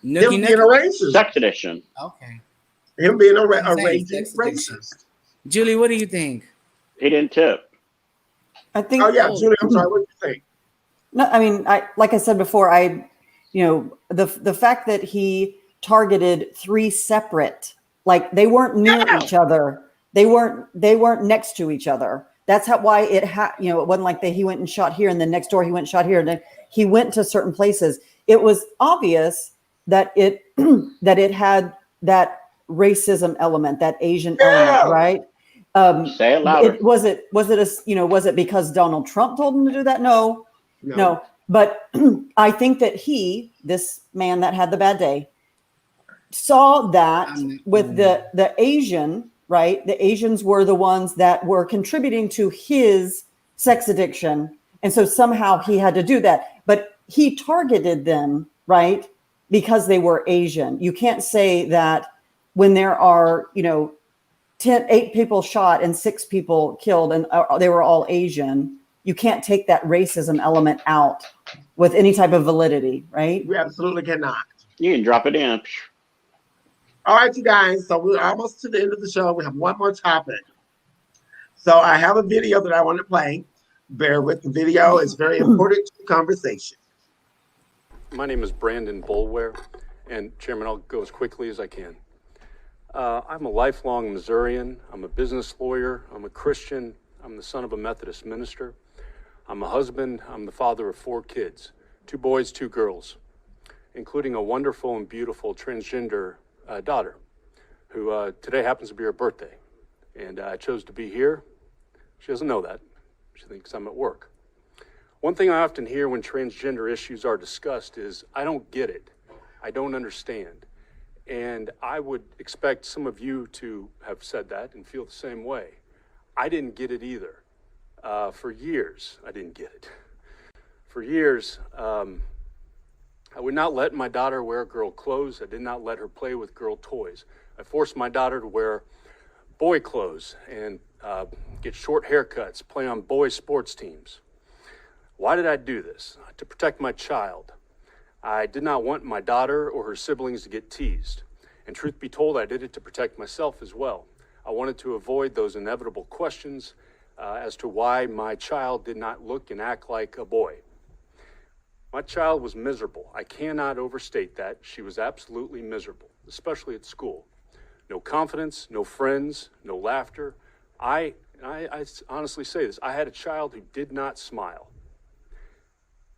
Nookie being a Nookie? racist. Sex addiction. Okay. Him being a I'm saying raging sex addiction. racist. Julie, what do you think? He didn't tip. I think. Oh yeah, Julie, I'm sorry, what do you think? No, I mean, like I said before, the fact that he targeted three separate, like they weren't near each other, they weren't next to each other. That's why it it wasn't like he went and shot here, and then next door he went and shot here, and then he went to certain places. It was obvious that it had that racism element, that Asian element, right? Say it louder. Was it because Donald Trump told him to do that? No. But I think that this man that had the bad day, saw that with the Asian, right? The Asians were the ones that were contributing to his sex addiction. And so somehow he had to do that. But he targeted them, right? Because they were Asian. You can't say that when there are, 8 people shot and 6 people killed and they were all Asian. You can't take that racism element out with any type of validity, right? We absolutely cannot. You can drop it in. All right, you guys. So we're almost to the end of the show. We have one more topic. So I have a video that I want to play. Bear with the video. It's very important to the conversation. My name is Brandon Bulware, and Chairman, I'll go as quickly as I can. I'm a lifelong Missourian. I'm a business lawyer. I'm a Christian. I'm the son of a Methodist minister. I'm a husband. I'm the father of 4 kids, 2 boys, 2 girls, including a wonderful and beautiful transgender daughter, who today happens to be her birthday. And I chose to be here. She doesn't know that. She thinks I'm at work. One thing I often hear when transgender issues are discussed is, I don't get it. I don't understand. And I would expect some of you to have said that and feel the same way. I didn't get it either. For years, I didn't get it. For years, I would not let my daughter wear girl clothes. I did not let her play with girl toys. I forced my daughter to wear boy clothes and get short haircuts, play on boy sports teams. Why did I do this? To protect my child. I did not want my daughter or her siblings to get teased. And truth be told, I did it to protect myself as well. I wanted to avoid those inevitable questions as to why my child did not look and act like a boy. My child was miserable. I cannot overstate that. She was absolutely miserable, especially at school. No confidence, no friends, no laughter. I honestly say this, I had a child who did not smile.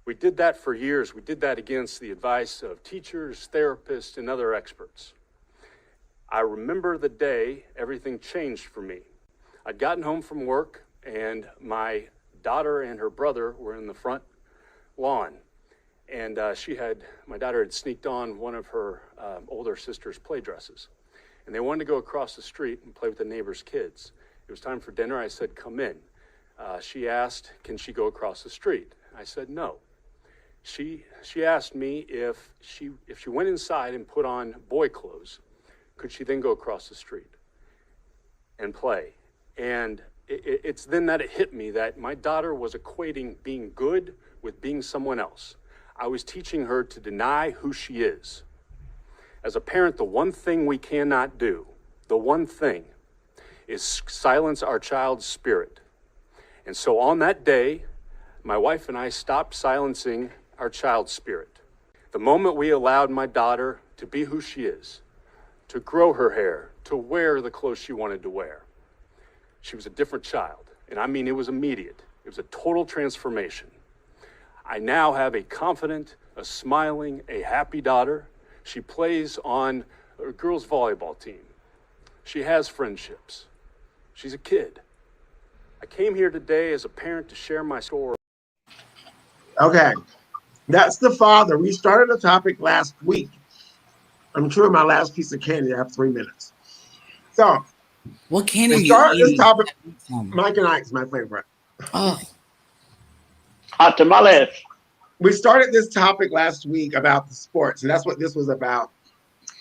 We did that for years. We did that against the advice of teachers, therapists, and other experts. I remember the day everything changed for me. I'd gotten home from work and my daughter and her brother were in the front lawn. And my daughter had sneaked on one of her older sister's play dresses. And they wanted to go across the street and play with the neighbor's kids. It was time for dinner. I said, come in. She asked, can she go across the street? I said, no. She asked me if she went inside and put on boy clothes, could she then go across the street and play? And it's then that it hit me that my daughter was equating being good with being someone else. I was teaching her to deny who she is. As a parent, the one thing we cannot do, the one thing, is silence our child's spirit. And so on that day, my wife and I stopped silencing our child's spirit. The moment we allowed my daughter to be who she is, to grow her hair, to wear the clothes she wanted to wear, she was a different child. And I mean, it was immediate. It was a total transformation. I now have a confident, a smiling, a happy daughter. She plays on a girls' volleyball team. She has friendships. She's a kid. I came here today as a parent to share my story. Okay. That's the father. We started a topic last week. I'm chewing my last piece of candy. I have 3 minutes. So, what candy we you started this eating? topic. Mike and Ike's my favorite. Oh, Hot tamales. We started this topic last week about the sports, and that's what this was about.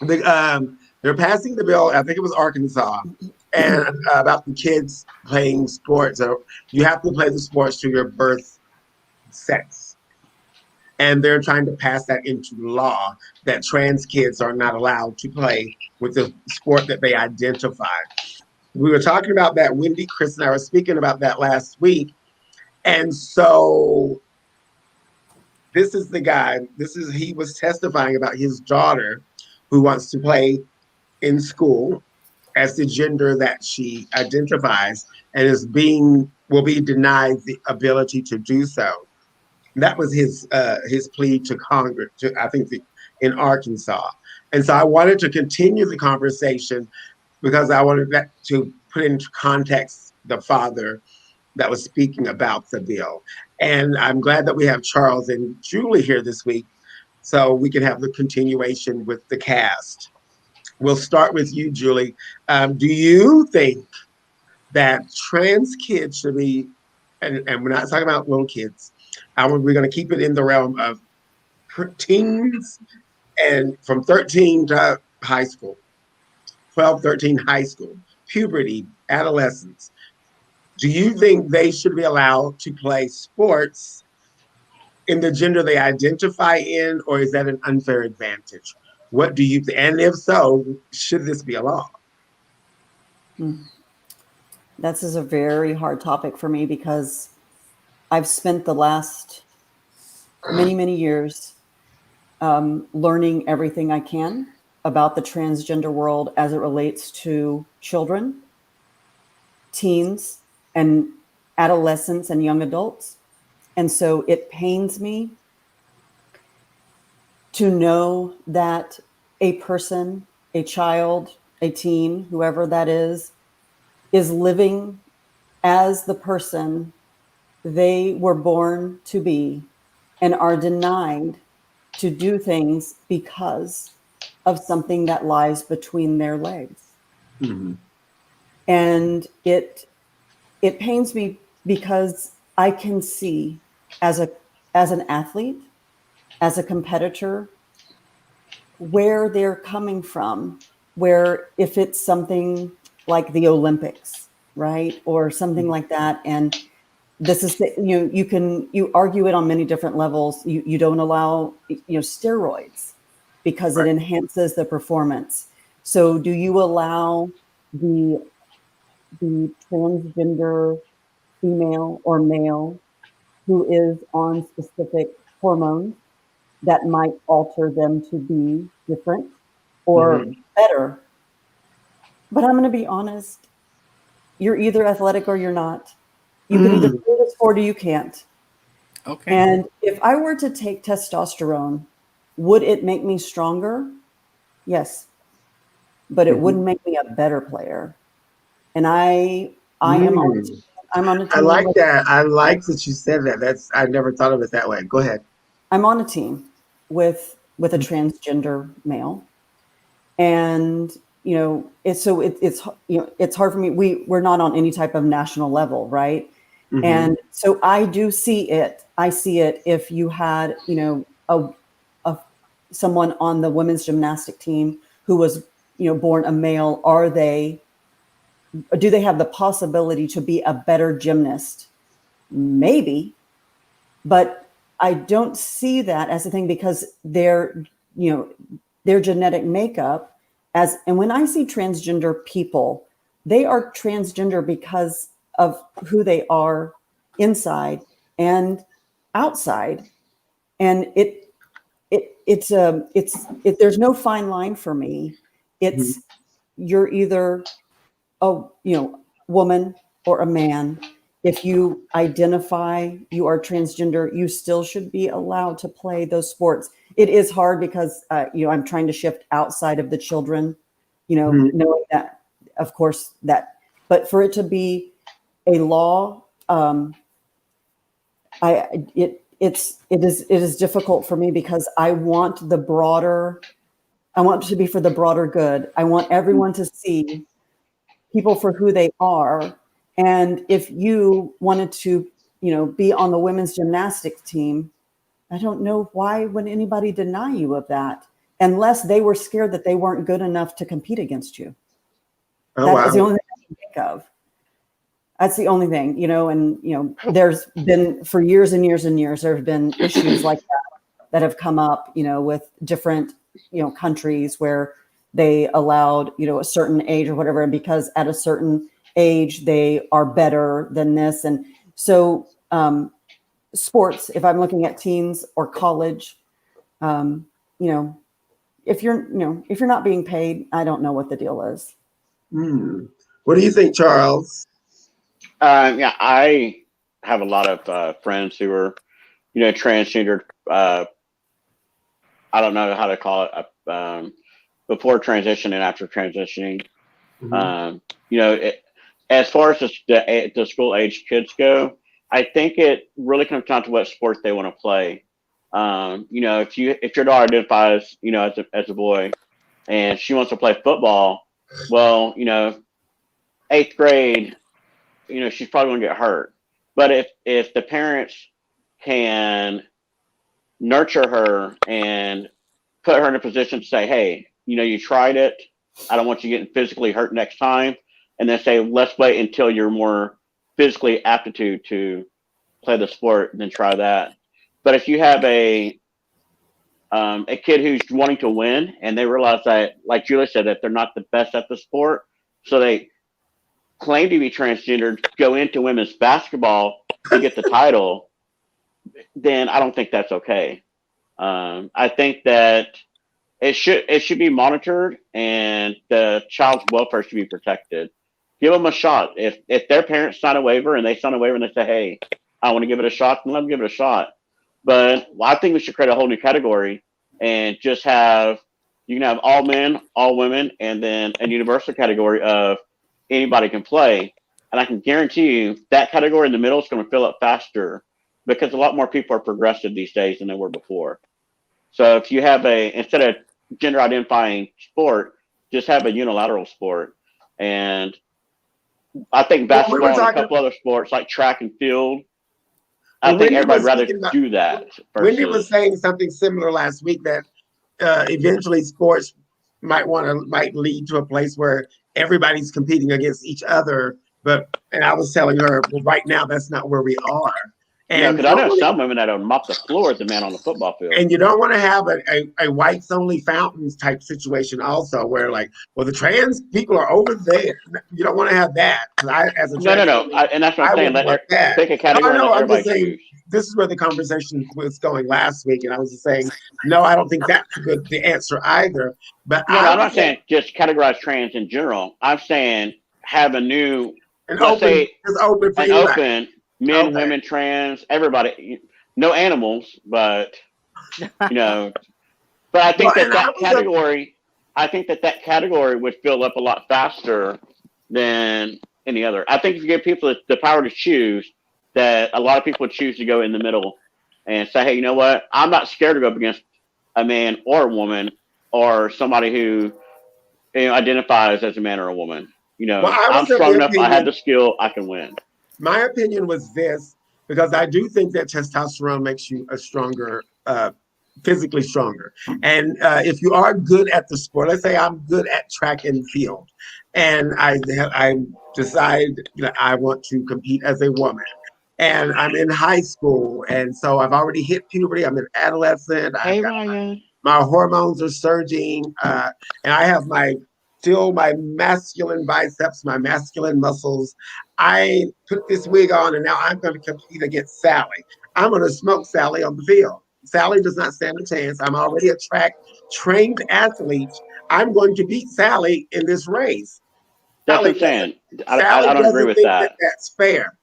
They're passing the bill, I think it was Arkansas, and about the kids playing sports. So you have to play the sports to your birth sex. And they're trying to pass that into law that trans kids are not allowed to play with the sport that they identify. We were talking about that. Wendy, Chris, and I were speaking about that last week. And so this is the guy, he was testifying about his daughter who wants to play in school as the gender that she identifies and will be denied the ability to do so. That was his plea to Congress, in Arkansas. And so I wanted to continue the conversation because I wanted that to put into context the father that was speaking about the bill. And I'm glad that we have Charles and Julie here this week so we can have the continuation with the cast. We'll start with you, Julie. Do you think that trans kids should be and we're not talking about little kids. We're going to keep it in the realm of teens and from 13 to high school, 12, 13, high school, puberty, adolescence. Do you think they should be allowed to play sports in the gender they identify in, or is that an unfair advantage? What do you think? And if so, should this be a law? This is a very hard topic for me because I've spent the last many, many years learning everything I can about the transgender world as it relates to children, teens, and adolescents and young adults. And so it pains me to know that a person, a child, a teen, whoever that is living as the person they were born to be and are denied to do things because of something that lies between their legs. Mm-hmm. And it pains me because I can see as an athlete, as a competitor, where they're coming from, where if it's something like the Olympics, right? Or something like that. And this is, you argue it on many different levels. You don't allow, steroids because it enhances the performance. So do you allow the transgender female or male who is on specific hormones that might alter them to be different or better? But I'm going to be honest, you're either athletic or you're not. You can either play the sport or you can't. Okay. And if I were to take testosterone, would it make me stronger? Yes. But it wouldn't make me a better player. And I'm on a team. I like that. I like that you said that. I never thought of it that way. Go ahead. I'm on a team with a transgender male. And it's hard for me. We're not on any type of national level, right? Mm-hmm. And so I do see it. I see it if you had, someone on the women's gymnastic team who was, born a male. Do they have the possibility to be a better gymnast? Maybe, but I don't see that as a thing because their genetic makeup and when I see transgender people, they are transgender because of who they are inside and outside. And there's no fine line for me. It's you're either a woman or a man. If you identify you are transgender, you still should be allowed to play those sports. It is hard because I'm trying to shift outside of the children, knowing that, of course, but for it to be a law, it is difficult for me because I want it to be for the broader good. I want everyone to see people for who they are. And if you wanted to, be on the women's gymnastics team, I don't know why would anybody deny you of that unless they were scared that they weren't good enough to compete against you. That is the only thing I can think of. That's the only thing, and, there's been for years and years and years, there have been issues like that have come up, with different, countries where they allowed, a certain age or whatever. And because at a certain age, they are better than this. And so sports, if I'm looking at teens or college, if you're not being paid, I don't know what the deal is. What do you think, Charles? Yeah, I have a lot of friends who are, transgendered. I don't know how to call it. Before transition and after transitioning. As far as the school age kids go, I think it really comes down to what sport they want to play. If your daughter identifies, as a boy, and she wants to play football, well, 8th grade, she's probably going to get hurt. But if the parents can nurture her and put her in a position to say, hey, you tried it. I don't want you getting physically hurt next time. And then say, let's wait until you're more physically aptitude to play the sport and then try that. But if you have a kid who's wanting to win and they realize that, like Julie said, that they're not the best at the sport, so they claim to be transgendered, go into women's basketball to get the title, then I don't think that's okay. I think that it should be monitored and the child's welfare should be protected. Give them a shot. If their parents sign a waiver and they sign a waiver and they say, hey, I want to give it a shot, then let them give it a shot. But I think we should create a whole new category and just you can have all men, all women, and then a universal category of anybody can play. And I can guarantee you that category in the middle is going to fill up faster because a lot more people are progressive these days than they were before. So if you have instead of gender identifying sport, just have a unilateral sport. And I think basketball and a couple other sports like track and field, I think everybody'd rather do that. Wendy was saying something similar last week that eventually sports might lead to a place where everybody's competing against each other. And I was telling her, well, right now that's not where we are. And because I know some women that will mop the floor as a man on the football field. And you don't want to have a whites only fountains type situation also where the trans people are over there. You don't want to have that. No. And that's what I'm saying. Pick a category. I'm just saying this is where the conversation was going last week. And I was just saying, no, I don't think that's the answer either. But I'm not saying just categorize trans in general. I'm saying have a new, open men, women, trans, everybody, no animals, but but I think that category would fill up a lot faster than any other. I think if you give people the power to choose, that a lot of people would choose to go in the middle and say, hey, you know what? I'm not scared to go up against a man or a woman or somebody who identifies as a man or a woman. I'm strong enough. I have the skill. I can win. My opinion was this, because I do think that testosterone makes you a stronger, physically stronger. And if you are good at the sport, let's say I'm good at track and field, and I decide I want to compete as a woman, and I'm in high school, and so I've already hit puberty. I'm an adolescent. Hey, Ryan. My hormones are surging, and I have my masculine biceps, my masculine muscles. I put this wig on and now I'm going to compete against Sally. I'm going to smoke Sally on the field. Sally does not stand a chance. I'm already a track trained athlete. I'm going to beat Sally in this race. That's what I'm saying. I don't agree with that. That's fair.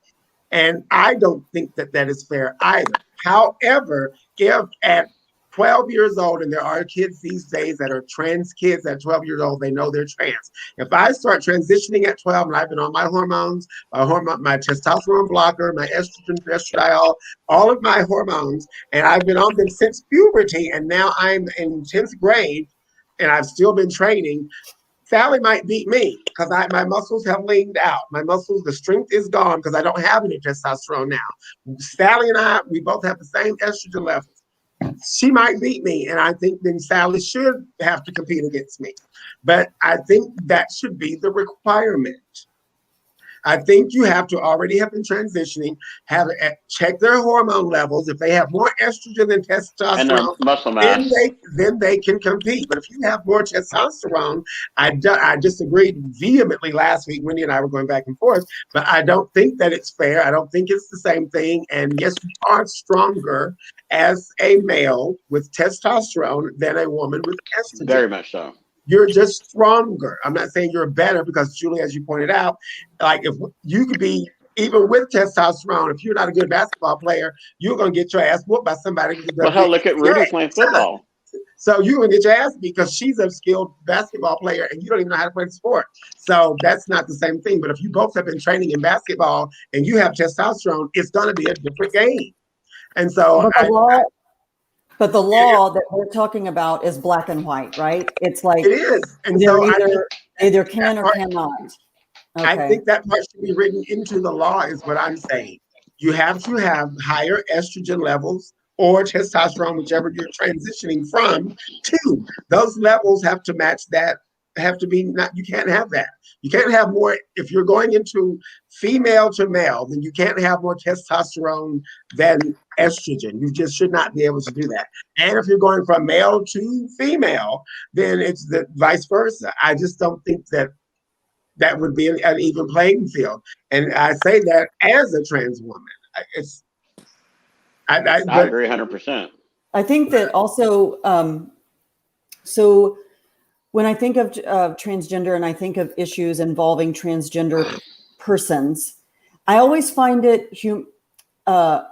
And I don't think that is fair either. However, if at 12 years old, and there are kids these days that are trans kids at 12 years old, they know they're trans. If I start transitioning at 12 and I've been on my hormones, my testosterone blocker, my estrogen, estradiol, all of my hormones, and I've been on them since puberty, and now I'm in 10th grade, and I've still been training, Sally might beat me because my muscles have leaned out. The strength is gone because I don't have any testosterone now. Sally and we both have the same estrogen levels. She might beat me, and I think then Sally should have to compete against me. But I think that should be the requirement. I think you have to already have been transitioning, check their hormone levels. If they have more estrogen than testosterone, and their muscle mass, then they can compete. But if you have more testosterone, I disagreed vehemently last week. Wendy and I were going back and forth, but I don't think that it's fair. I don't think it's the same thing. And yes, you are stronger as a male with testosterone than a woman with estrogen. Very much so. You're just stronger. I'm not saying you're better because, Julie, as you pointed out, if you could be, even with testosterone, if you're not a good basketball player, you're going to get your ass whooped by somebody. Well, hell, look at Ruby playing football. So you're going to get your ass beat because she's a skilled basketball player and you don't even know how to play the sport. So that's not the same thing. But if you both have been training in basketball and you have testosterone, it's going to be a different game. And so But the law that we're talking about is black and white, right? It's like it is, and so either can or cannot. Okay. I think that part should be written into the law, is what I'm saying. you have to have higher estrogen levels or testosterone, whichever you're transitioning from, to. Those levels have to match that, have to be not, you can't have that. You can't have more, if you're going into female to male, then you can't have more testosterone than estrogen. You just should not be able to do that. And if you're going from male to female, then it's the vice versa. I just don't think that that would be an even playing field. And I say that as a trans woman. It's I but agree 100%. I think that also, so when I think of transgender and I think of issues involving transgender persons, I always find it, I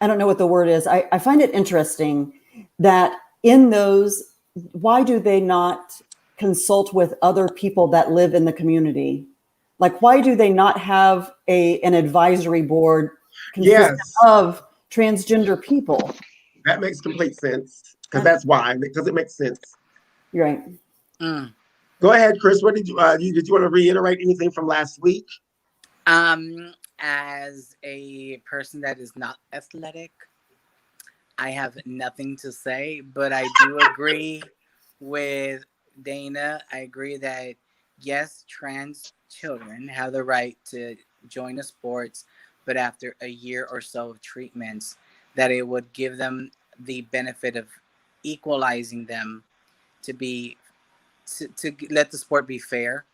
don't know what the word is. I find it interesting that in those, why do they not consult with other people that live in the community? Like, why do they not have an advisory board consistent of transgender people? That makes complete sense. Because that's why, because it makes sense. You're right. Go ahead, Chris. What did you did you want to reiterate anything from last week? As a person that is not athletic, I have nothing to say, but I do agree with Dana. I agree that yes, trans children have the right to join the sports, but after a year or so of treatments, that it would give them the benefit of equalizing them to be to let the sport be fair.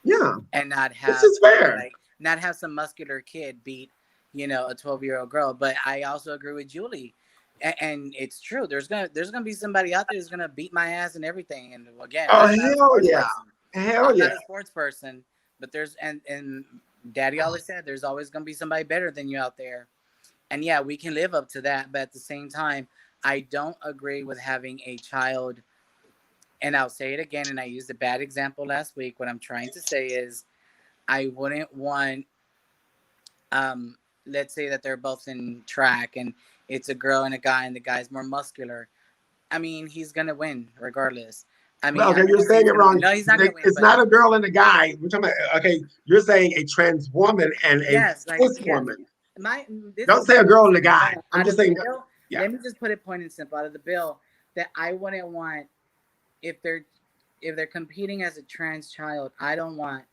Yeah, and not have this is fair. like not have some muscular kid beat a 12-year-old girl. But I also agree with Julie, and it's true. There's gonna be somebody out there who's gonna beat my ass and everything. And again, Oh, I'm not a hell sports yeah. person. Hell I'm yeah. not a sports person, but there's and Daddy always said there's always gonna be somebody better than you out there. And yeah, we can live up to that, but at the same time, I don't agree with having a child. And I'll say it again, and I used a bad example last week. What I'm trying to say is I wouldn't want, let's say that they're both in track and it's a girl and a guy and the guy's more muscular. I mean, he's going to win regardless. I mean, Well, okay, you're saying it wrong. No, he's not going to win. It's not a girl and a guy. We're talking about, okay, you're saying a trans woman and a cis woman. Don't say a girl and a guy. I'm just saying. Yeah. Let me just put it plain and simple out of the bill that I wouldn't want if they're competing as a trans child. I don't want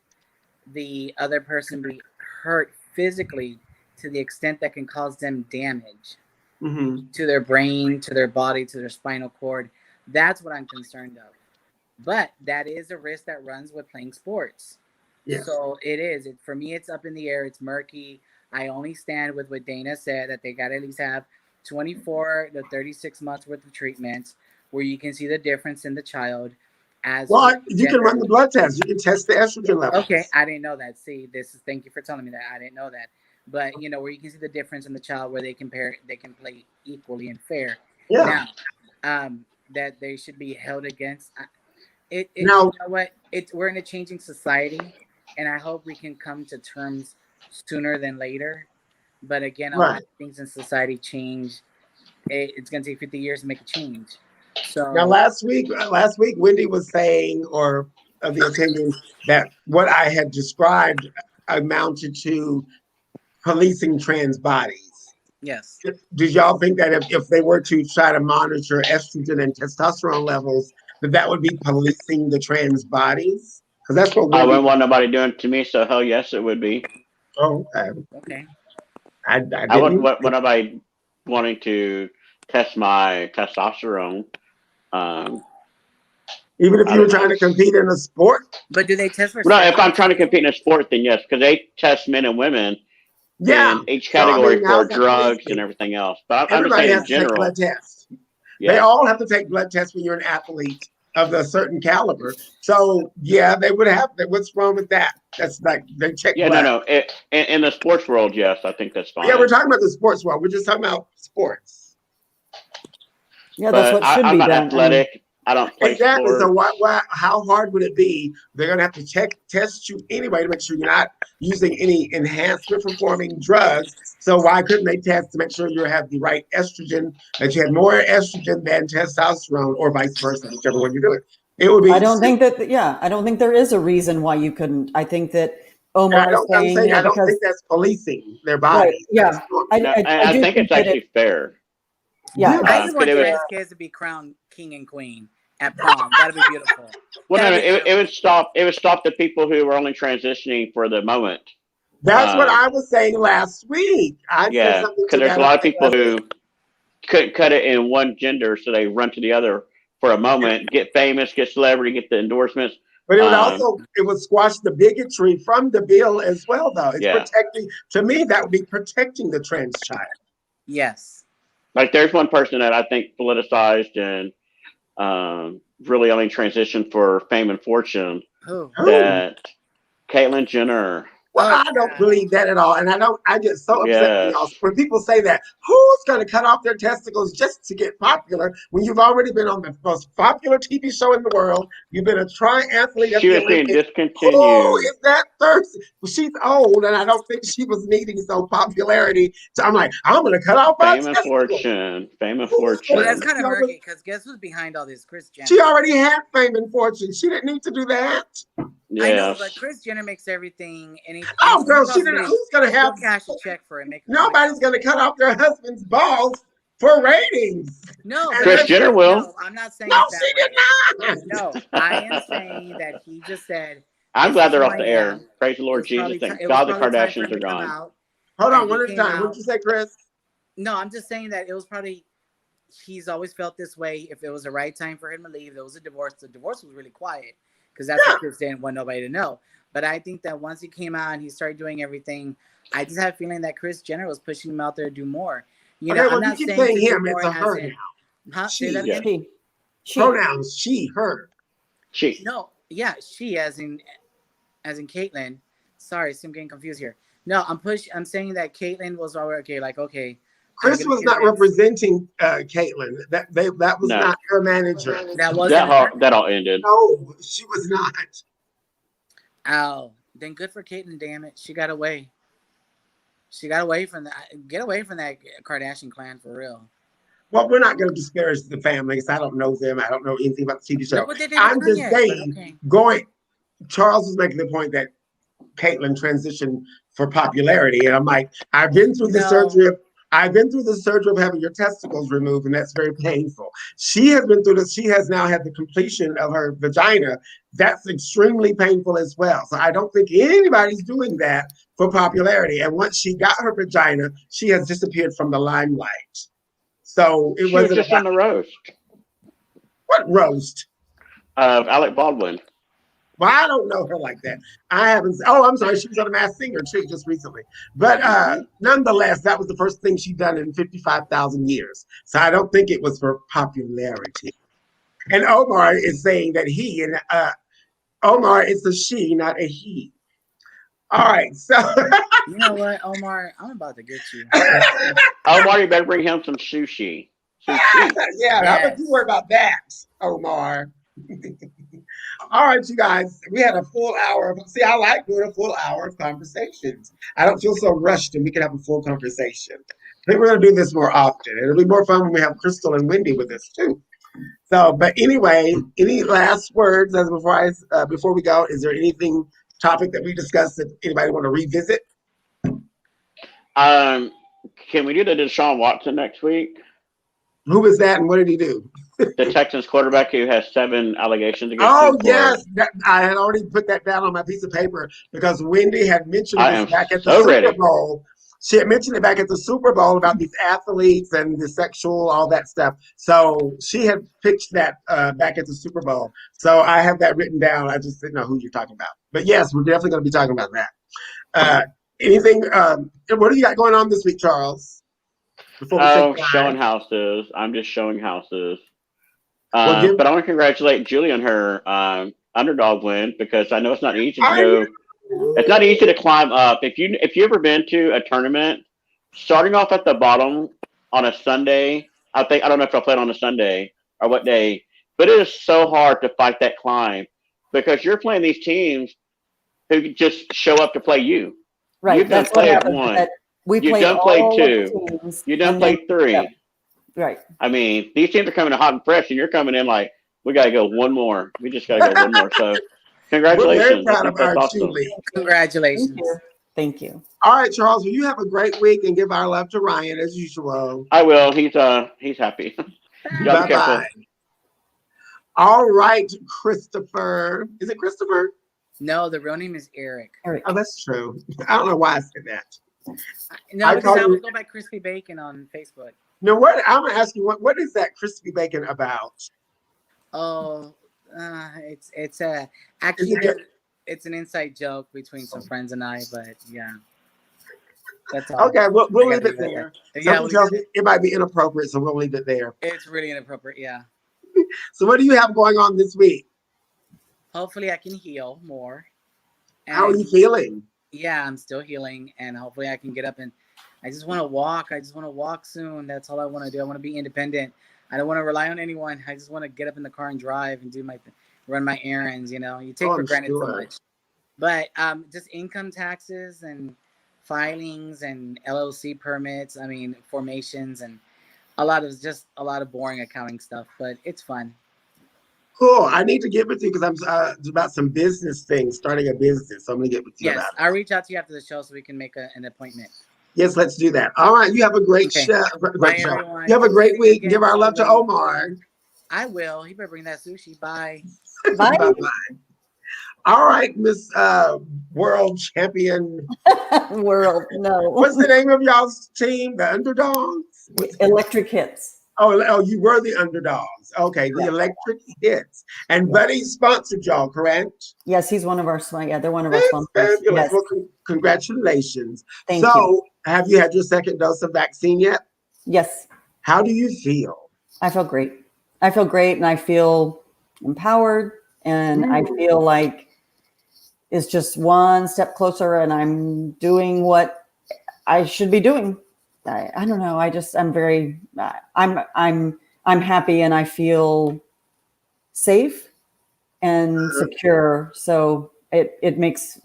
the other person be hurt physically to the extent that can cause them damage to their brain, to their body, to their spinal cord. That's what I'm concerned of. But that is a risk that runs with playing sports. Yeah. So it is. For me, it's up in the air. It's murky. I only stand with what Dana said, that they got to at least have 24 to 36 months worth of treatments where you can see the difference in the child. Well, you can run the blood test. You can test the estrogen levels. Okay, I didn't know that. See, thank you for telling me that. I didn't know that. But where you can see the difference in the child, where they can play equally and fair. Yeah. Now, that they should be held against. You know what? We're in a changing society, and I hope we can come to terms sooner than later. But again, a lot of things in society change. It's going to take 50 years to make a change. So now, last week, Wendy was saying, or of the opinion, that what I had described amounted to policing trans bodies. Yes. Did y'all think that if they were to try to monitor estrogen and testosterone levels, that would be policing the trans bodies? Because that's what I wouldn't want nobody doing it to me, so hell yes, it would be. Oh, okay. I wouldn't want nobody wanting to test my testosterone. Even if you were trying to compete in a sport? But do they test for No, if I'm trying to compete in a sport, then yes, because they test men and women in each category for drugs and everything else. But I'm just saying in general. Take blood tests. Yeah. They all have to take blood tests when you're an athlete of a certain caliber. So, yeah, they would have. What's wrong with that? That's like they check blood. No. In the sports world, yes, I think that's fine. Yeah, we're talking about the sports world. We're just talking about sports. Yeah, that's what should be I'm not done. athletic. I don't play exactly. sports. So why? How hard would it be? They're going to have to test you anyway to make sure you're not using any enhancement performing drugs. So why couldn't they test to make sure you have the right estrogen, that you have more estrogen than testosterone, or vice versa, whichever one you're doing? It would be. I don't think that. Yeah, I don't think there is a reason why you couldn't. I think that And I Omar don't, I'm saying, saying I don't because think that's policing their right, bodies. yeah, That's not- No, I I do think it's that actually fair. yeah, Do I that. just want It was- trans kids to be crowned king and queen at prom. That'd be beautiful. Well, no, That'd be it beautiful. would stop. It would stop the people who were only transitioning for the moment. That's what Um, I was saying last week. I said Yeah, something because to there's that a lot of effect people last week. who couldn't cut it in one gender, so they run to the other for a moment, get famous, get celebrity, get the endorsements. But Um, it would squash the bigotry from the bill as well, though. It's Yeah. protecting, to me, that would be protecting the trans child. Yes. like there's one person that I think politicized and really only transitioned for fame and fortune. Who? Who? That Caitlyn Jenner. Well, Oh, I don't yeah. believe that at all. And I get so upset when, Yes. when people say that. Who's going to cut off their testicles just to get popular when you've already been on the most popular TV show in the world? You've been a triathlete at She the was being Olympics. Who discontinued. is that thirsty? Well, she's old, and I don't think she was needing some popularity. So I'm like, I'm going to cut off my Fame and testicles. fortune. Fame and Who's Well, fortune. that's kind of No, murky because guess who's behind all this? Kris Jenner. She already had fame and fortune. She didn't need to do that. I know, Yes. but Kris Jenner makes everything. Oh, girl, she didn't. Who's going to She'll have? cash a check for it. Make Nobody's going to cut off their husband's balls for ratings. No, And but Kris then- Jenner will. No, I'm not saying No, it that she did way. not. No, I am saying that he just said. I'm this glad is they're who off I the air. am. Praise the It Lord was Jesus. probably Thank it was God the probably time for Kardashians him are to come gone. out. Hold on, And one he at a came time. out. What'd you say, Chris? No, I'm just saying that it was probably he's always felt this way. If it was the right time for him to leave, there was a divorce. The divorce was really quiet because that's what Kris didn't want nobody to know. But I think that once he came out and he started doing everything, I just have a feeling that Kris Jenner was pushing him out there to do more. You know, Okay, well, I'm you not keep saying saying to do him. more It's a as her in, now. huh? Say that Yeah. again? she Pronouns, she, her. She. No, yeah, she as in Caitlyn. Sorry, I'm getting confused here. No, I'm saying that Caitlyn was already okay. Like, okay, Chris was not representing Caitlyn. That was No. not her manager. That wasn't That all ended. No, she was not. Oh, then good for Caitlyn. Damn it, she got away. She got away from that. Get away from that Kardashian clan for real. Well, we're not going to disparage the families. I don't know them. I don't know anything about the TV show. Look what they did I'm to just Kanye, saying, but okay. Charles was making the point that Caitlyn transitioned for popularity, and I'm like, I've been through the surgery of having your testicles removed, and that's very painful. She has been through this. She has now had the completion of her vagina. That's extremely painful as well. So I don't think anybody's doing that for popularity. And once she got her vagina, she has disappeared from the limelight. So it She was wasn't just on about the roast what roast. of Alec Baldwin. Well, I don't know her like that. I haven't. Oh, I'm sorry. She was on a Masked Singer too, just recently. But nonetheless, that was the first thing she'd done in 55,000 years. So I don't think it was for popularity. And Omar is saying that he and Omar is a she, not a he. All right, so You know what, Omar? I'm about to get you. Omar, you better bring him some sushi. Sushi. yeah, how about you worry about that, Omar? All right, you guys, we had a full hour. See, I like doing a full hour of conversations. I don't feel so rushed, and we can have a full conversation. I think we're going to do this more often. It'll be more fun when we have Crystal and Wendy with us too. So, but anyway, any last words as before we go? Is there anything topic that we discussed that anybody want to revisit? Can we do the Deshaun Watson next week? Who is that, and what did he do? The Texans quarterback who has 7 allegations against him. Oh yes, I had already put that down on my piece of paper because Wendy had mentioned this back at the Super Bowl. She had mentioned it back at the Super Bowl about these athletes and the sexual, all that stuff. So she had pitched that back at the Super Bowl. So I have that written down. I just didn't know who you're talking about. But yes, we're definitely going to be talking about that. Anything? What do you got going on this week, Charles? Showing houses. I'm just showing houses. Well, but I want to congratulate Julie on her underdog win because I know it's not easy to go. It's not easy to climb up. If you ever been to a tournament, starting off at the bottom on a Sunday, I don't know if I played on a Sunday or what day, but it is so hard to fight that climb because you're playing these teams who just show up to play you. Right. You've done played one. You've done played 2. You've done played 3. Yeah. Right. I mean, these teams are coming in hot and fresh, and you're coming in like, we got to go one more. We just got to go one more. So We're very Congratulations. I proud think of that's our awesome. Julie. Thank Congratulations. you. Thank you. All right, Charles, well, you have a great week and give our love to Ryan as usual. I will. He's happy. Y'all be Bye-bye. careful. All right, Christopher. Is it Christopher? No, the real name is Eric. Eric. Oh, that's true. I don't know why I said that. No, I because call I you- always go by Crispy Bacon on Facebook. No, what I'm gonna ask you, what is that crispy bacon about? Oh, it's Is actually it good? it's an inside joke between some friends and I, but yeah, that's all. Okay, we'll I leave gotta it leave there. Yeah, Something tells me it might be inappropriate, so we'll leave it there. it's really inappropriate. Yeah. So what do you have going on this week? Hopefully, I can heal more. And How are you feeling? Yeah, I'm still healing, and hopefully, I can get up and I just want to walk. I just want to walk soon. That's all I want to do. I want to be independent. I don't want to rely on anyone. I just want to get up in the car and drive and run my errands. You know, you take Oh, for I'm granted so sure. much. But just income taxes and filings and LLC permits. I mean, formations and a lot of boring accounting stuff. But it's fun. Cool. I need to get with you because I'm about some business things, starting a business. So I'm gonna get with you Yes, about it. I'll reach out to you after the show so we can make an appointment. Yes, let's do that. All right. You have a great Okay. show. Bye, Great show. everyone. You have a great See you week. again Give our love to shortly. Omar. I will. He better bring that sushi. Bye. Bye. Bye-bye. All right, Miss World Champion. World. No. What's the name of y'all's team? The Underdogs? Electric Hits. Oh, you were the Underdogs. Okay, the Yeah. Electric Hits. And Yeah. Buddy sponsored y'all, correct? Yes, he's one of our. Yeah, they're one of our That's sponsors. fabulous. Yes. Well, congratulations. Thank so, you. have you had your second dose of vaccine yet? Yes, How do you feel? I feel great. I feel great, and I feel empowered, and I feel like it's just one step closer, and I'm doing what I should be doing. I don't know. I'm very. I'm happy, and I feel safe and secure. So it makes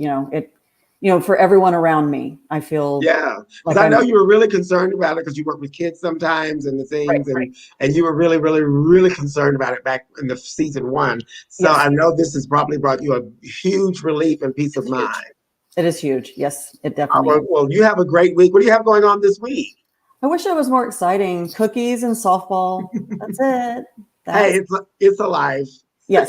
for everyone around me, I feel Yeah, like because I know I'm you were really concerned about it because you work with kids sometimes and the things, right. and you were really, really, really concerned about it back in the season one. So Yes. I know this has probably brought you a huge relief and peace of It's huge. mind. It is huge. Yes, it definitely is. Well, you have a great week. What do you have going on this week? I wish it was more exciting. Cookies and softball. That's it. Hey, it's alive. Yes,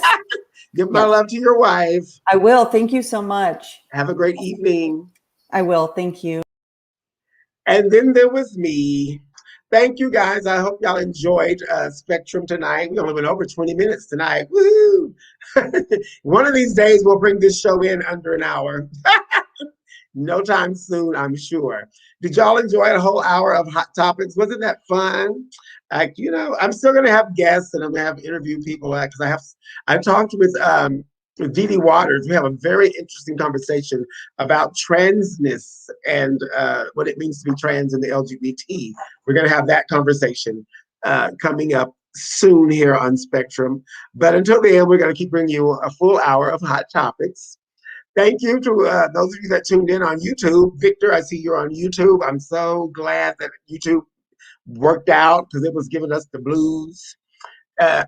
Give my Yes. love to your wife. I will. Thank you so much. Have a great evening. I will. Thank you. And then there was me. Thank you guys. I hope y'all enjoyed Spectrum tonight. We only went over 20 minutes tonight. Woo! One of these days we'll bring this show in under an hour. No time soon, I'm sure. Did y'all enjoy a whole hour of Hot Topics? Wasn't that fun? I'm still going to have guests and I'm going to have interview people because I talked with Dee Dee Waters. We have a very interesting conversation about transness and what it means to be trans in the LGBT. We're going to have that conversation coming up soon here on Spectrum. But until then, we're going to keep bringing you a full hour of Hot Topics. Thank you to those of you that tuned in on YouTube. Victor, I see you're on YouTube. I'm so glad that YouTube worked out because it was giving us the blues.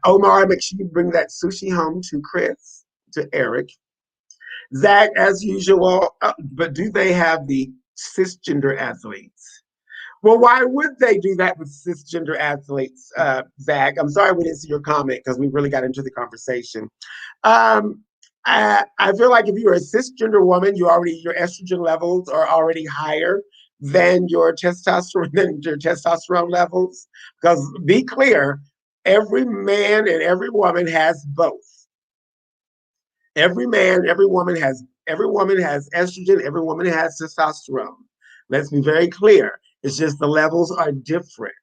Omar, make sure you bring that sushi home to Chris, to Eric. Zach, as usual, but do they have the cisgender athletes? Well, why would they do that with cisgender athletes, Zach? I'm sorry we didn't see your comment because we really got into the conversation. I feel like if you're a cisgender woman, your estrogen levels are already higher than your testosterone levels. Because be clear, every man and every woman has both. Every man, every woman has estrogen, every woman has testosterone. Let's be very clear. It's just the levels are different.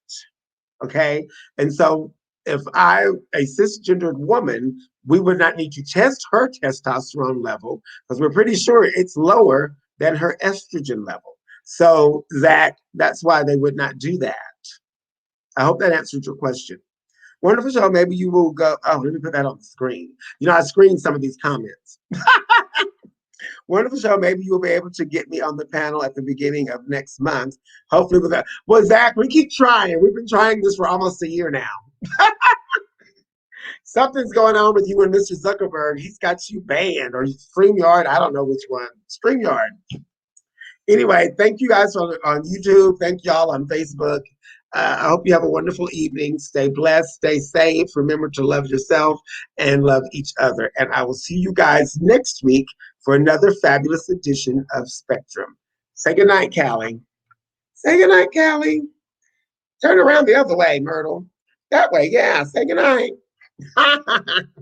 Okay? And so if a cisgendered woman, we would not need to test her testosterone level because we're pretty sure it's lower than her estrogen level. So that's why they would not do that. I hope that answered your question. Wonderful show. Maybe you will go. Oh, let me put that on the screen. I screened some of these comments. Wonderful show. Maybe you will be able to get me on the panel at the beginning of next month. Hopefully with that. Well, Zach, we keep trying. We've been trying this for almost a year now. Something's going on with you and Mr. Zuckerberg. He's got you banned, or StreamYard. I don't know which one. StreamYard. Anyway, thank you guys on YouTube. Thank y'all on Facebook. I hope you have a wonderful evening. Stay blessed, stay safe. Remember to love yourself and love each other. And I will see you guys next week for another fabulous edition of Spectrum. Say goodnight, Callie. Say goodnight, Callie. Turn around the other way, Myrtle. That way, yeah. Say goodnight.